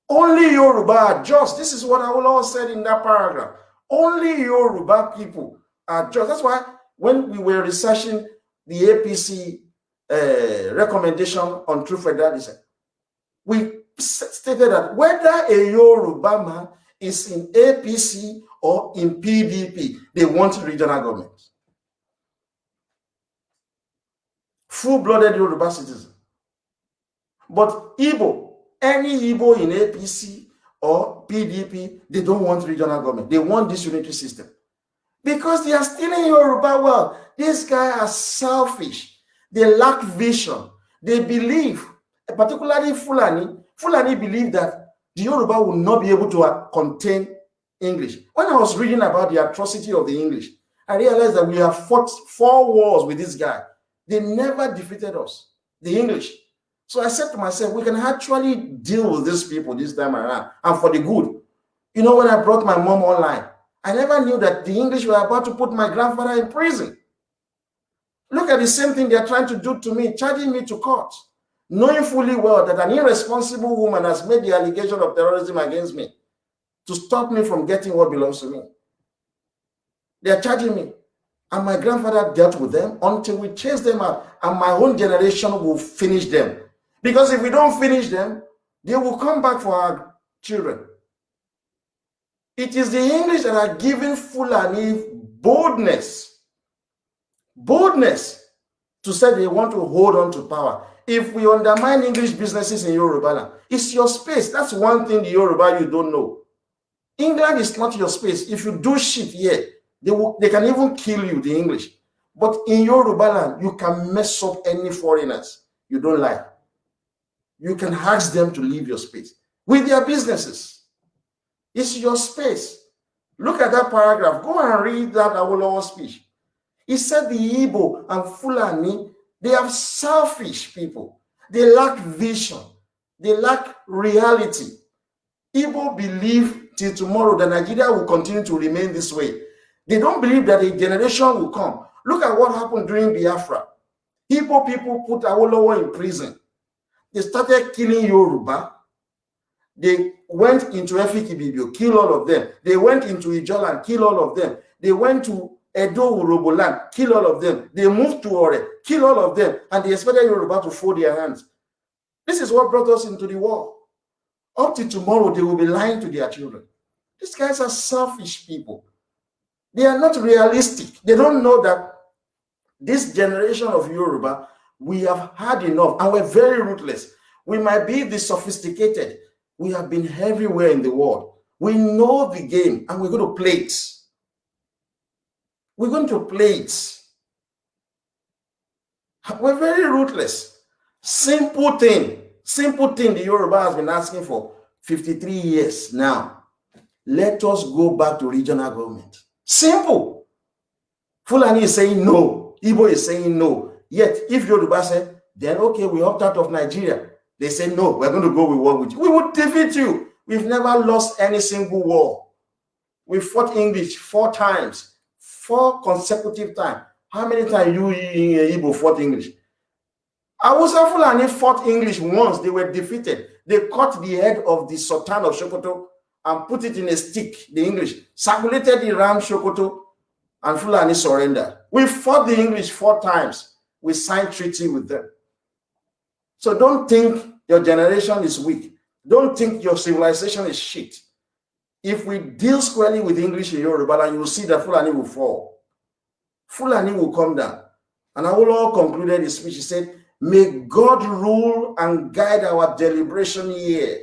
Only Yoruba are just. This is what Awolowo said in that paragraph. Only Yoruba people are just. That's why when we were researching the APC recommendation on true federalism, we stated that whether a Yoruba man is in APC or in PDP, they want regional government. Full-blooded Yoruba citizen. But Igbo, any Igbo in APC or PDP, they don't want regional government. They want this unitary system. Because they are stealing Yoruba wealth. These guys are selfish. They lack vision. They believe, particularly Fulani believe that the Yoruba will not be able to contain English. When I was reading about the atrocity of the English, I realized that we have fought 4 wars with this guy. They never defeated us, the English. So I said to myself, we can actually deal with these people this time around, and for the good. You know, when I brought my mom online, I never knew that the English were about to put my grandfather in prison. Look at the same thing they're trying to do to me, charging me to court, knowing fully well that an irresponsible woman has made the allegation of terrorism against me to stop me from getting what belongs to me. They're charging me. And my grandfather dealt with them until we chase them out. And my own generation will finish them. Because if we don't finish them, they will come back for our children. It is the English that are giving Fulani boldness to say they want to hold on to power. if we undermine English businesses in Yoruba land, it's your space. That's one thing the Yoruba you don't know. England is not your space. If you do shit here, they can even kill you, the English. But in Yoruba land, you can mess up any foreigners you don't like. You can ask them to leave your space with their businesses. It's your space. Look at that paragraph. Go and read that Awolowo speech. He said the Igbo and Fulani, they are selfish people. They lack vision. They lack reality. Igbo believe till tomorrow that Nigeria will continue to remain this way. They don't believe that a generation will come. Look at what happened during Biafra. Igbo people put Awolowo in prison. They started killing Yoruba. They went into Efikibibio, kill all of them. They went into Ijoland, kill all of them. They went to Edo Uroboland, kill all of them. They moved to Ore, kill all of them. And they expected Yoruba to fold their hands. This is what brought us into the war. Up to tomorrow, they will be lying to their children. These guys are selfish people. They are not realistic. They don't know that this generation of Yoruba, we have had enough and we're very ruthless. We might be the sophisticated. We have been everywhere in the world. We know the game and we're going to play it. We're going to play it. We're very ruthless. Simple thing the Yoruba has been asking for 53 years now. Let us go back to regional government. Simple. Fulani is saying no. Igbo is saying no. Yet, if Yoruba said, then okay, we opt out of Nigeria. They say, no, we're going to go with war with you. We would defeat you. We've never lost any single war. We fought English 4 times, 4 consecutive times. How many times you in Igbo fought English? Hausa Fulani fought English once. They were defeated. They cut the head of the Sultan of Sokoto and put it in a stick, the English, circulated the ram Sokoto, and Fulani surrendered. We fought the English 4 times. We signed treaty with them. So don't think your generation is weak. Don't think your civilization is shit. If we deal squarely with English in Yoruba, you will see that Fulani will fall. Fulani will come down. And Awolowo concluded his speech. He said, may God rule and guide our deliberation here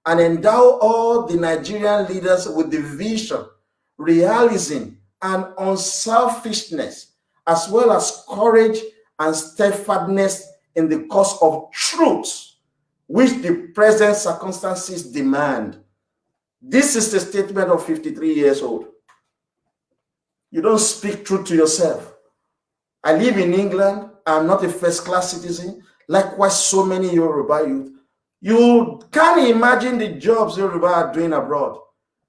and endow all the Nigerian leaders with the vision, realism, and unselfishness, as well as courage and steadfastness in the cause of truth, which the present circumstances demand. This is the statement of 53 years old. You don't speak truth to yourself. I live in England. I'm not a first-class citizen. Likewise, so many Yoruba youth. You can't imagine the jobs Yoruba are doing abroad.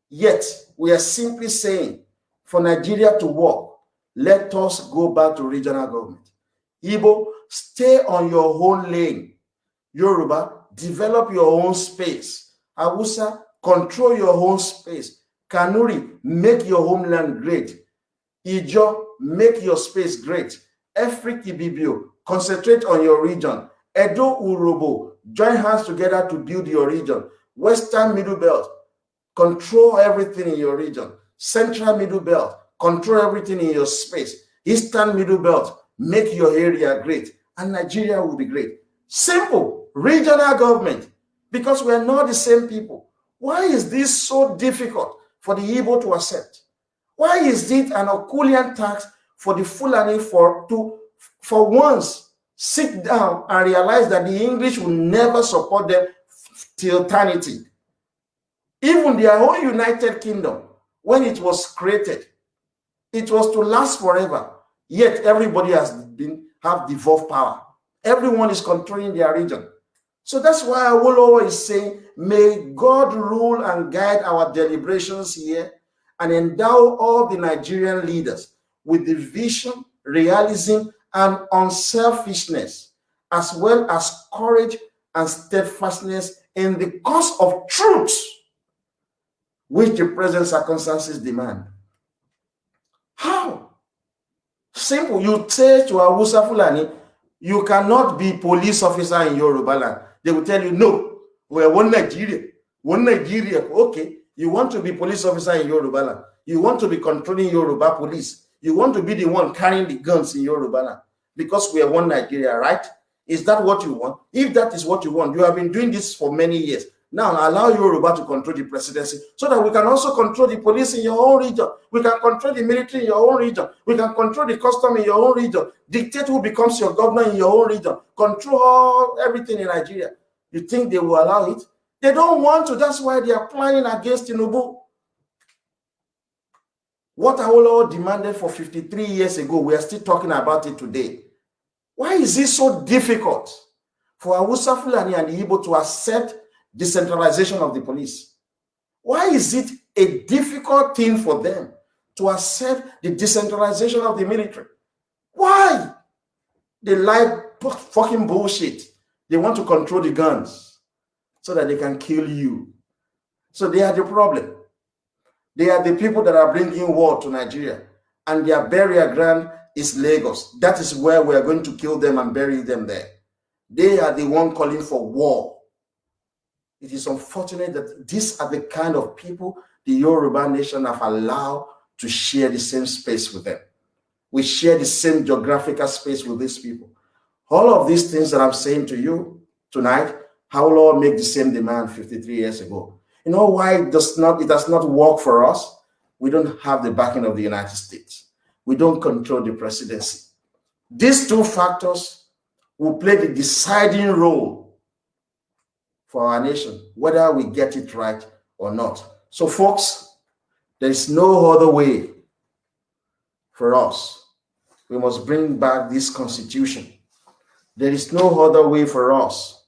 Yet, we are simply saying, for Nigeria to work, let us go back to regional government. Igbo, stay on your own lane. Yoruba, develop your own space. Hausa, control your own space. Kanuri, make your homeland great. Ijo, make your space great. Efrikibibio, concentrate on your region. Edo Urobo, join hands together to build your region. Western Middle Belt, control everything in your region. Central Middle Belt, control everything in your space. Eastern Middle Belt, make your area great. And Nigeria will be great. Simple, regional government, because we are not the same people. Why is this so difficult for the Igbo to accept? Why is it an Okulian tax for the Fulani for once sit down and realize that the English will never support them till eternity? Even their own United Kingdom, when it was created, it was to last forever. Yet everybody have devolved power. Everyone is controlling their region. So that's why Awolowo is saying, may God rule and guide our deliberations here and endow all the Nigerian leaders with the vision, realism, and unselfishness, as well as courage and steadfastness in the cause of truth, which the present circumstances demand. How? Simple. You say to Hausa Fulani, you cannot be police officer in Yoruba land. They will tell you, no, we are one Nigeria. One Nigeria. Okay. You want to be police officer in Yoruba land. You want to be controlling Yoruba police. You want to be the one carrying the guns in Yoruba land. Because we are one Nigeria, right? Is that what you want? If that is what you want, you have been doing this for many years. Now allow Yoruba to control the presidency so that we can also control the police in your own region. We can control the military in your own region. We can control the custom in your own region. Dictate who becomes your governor in your own region. Control everything in Nigeria. You think they will allow it? They don't want to. That's why they are planning against Tinubu. What Awolowo demanded for 53 years ago, we are still talking about it today. Why is it so difficult for Hausa, Fulani, and the Igbo to accept decentralization of the police? Why is it a difficult thing for them to accept the decentralization of the military? Why? They like fucking bullshit. They want to control the guns so that they can kill you. So they are the problem. They are the people that are bringing war to Nigeria, and their burial ground is Lagos. That is where we are going to kill them and bury them there. They are the one calling for war. It is unfortunate that these are the kind of people the Yoruba nation have allowed to share the same space with them. We share the same geographical space with these people. All of these things that I'm saying to you tonight, how will make the same demand 53 years ago? You know why it does not work for us? We don't have the backing of the United States. We don't control the presidency. These two factors will play the deciding role for our nation, whether we get it right or not. So folks, there is no other way for us. We must bring back this constitution. There is no other way for us.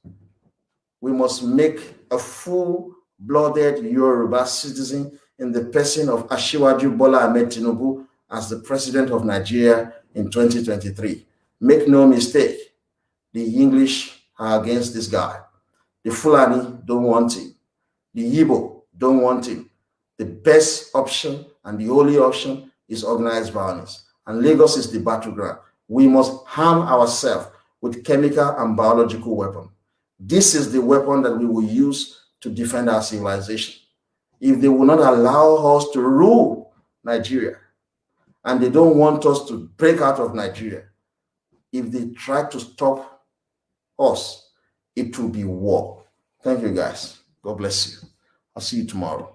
We must make a full-blooded Yoruba citizen in the person of Asiwaju Bola Ahmed Tinubu as the president of Nigeria in 2023. Make no mistake, the English are against this guy. The Fulani don't want him. The Igbo don't want him. The best option and the only option is organized violence. And Lagos is the battleground. We must harm ourselves with chemical and biological weapons. This is the weapon that we will use to defend our civilization. If they will not allow us to rule Nigeria, and they don't want us to break out of Nigeria, if they try to stop us, it will be war. Thank you, guys. God bless you. I'll see you tomorrow.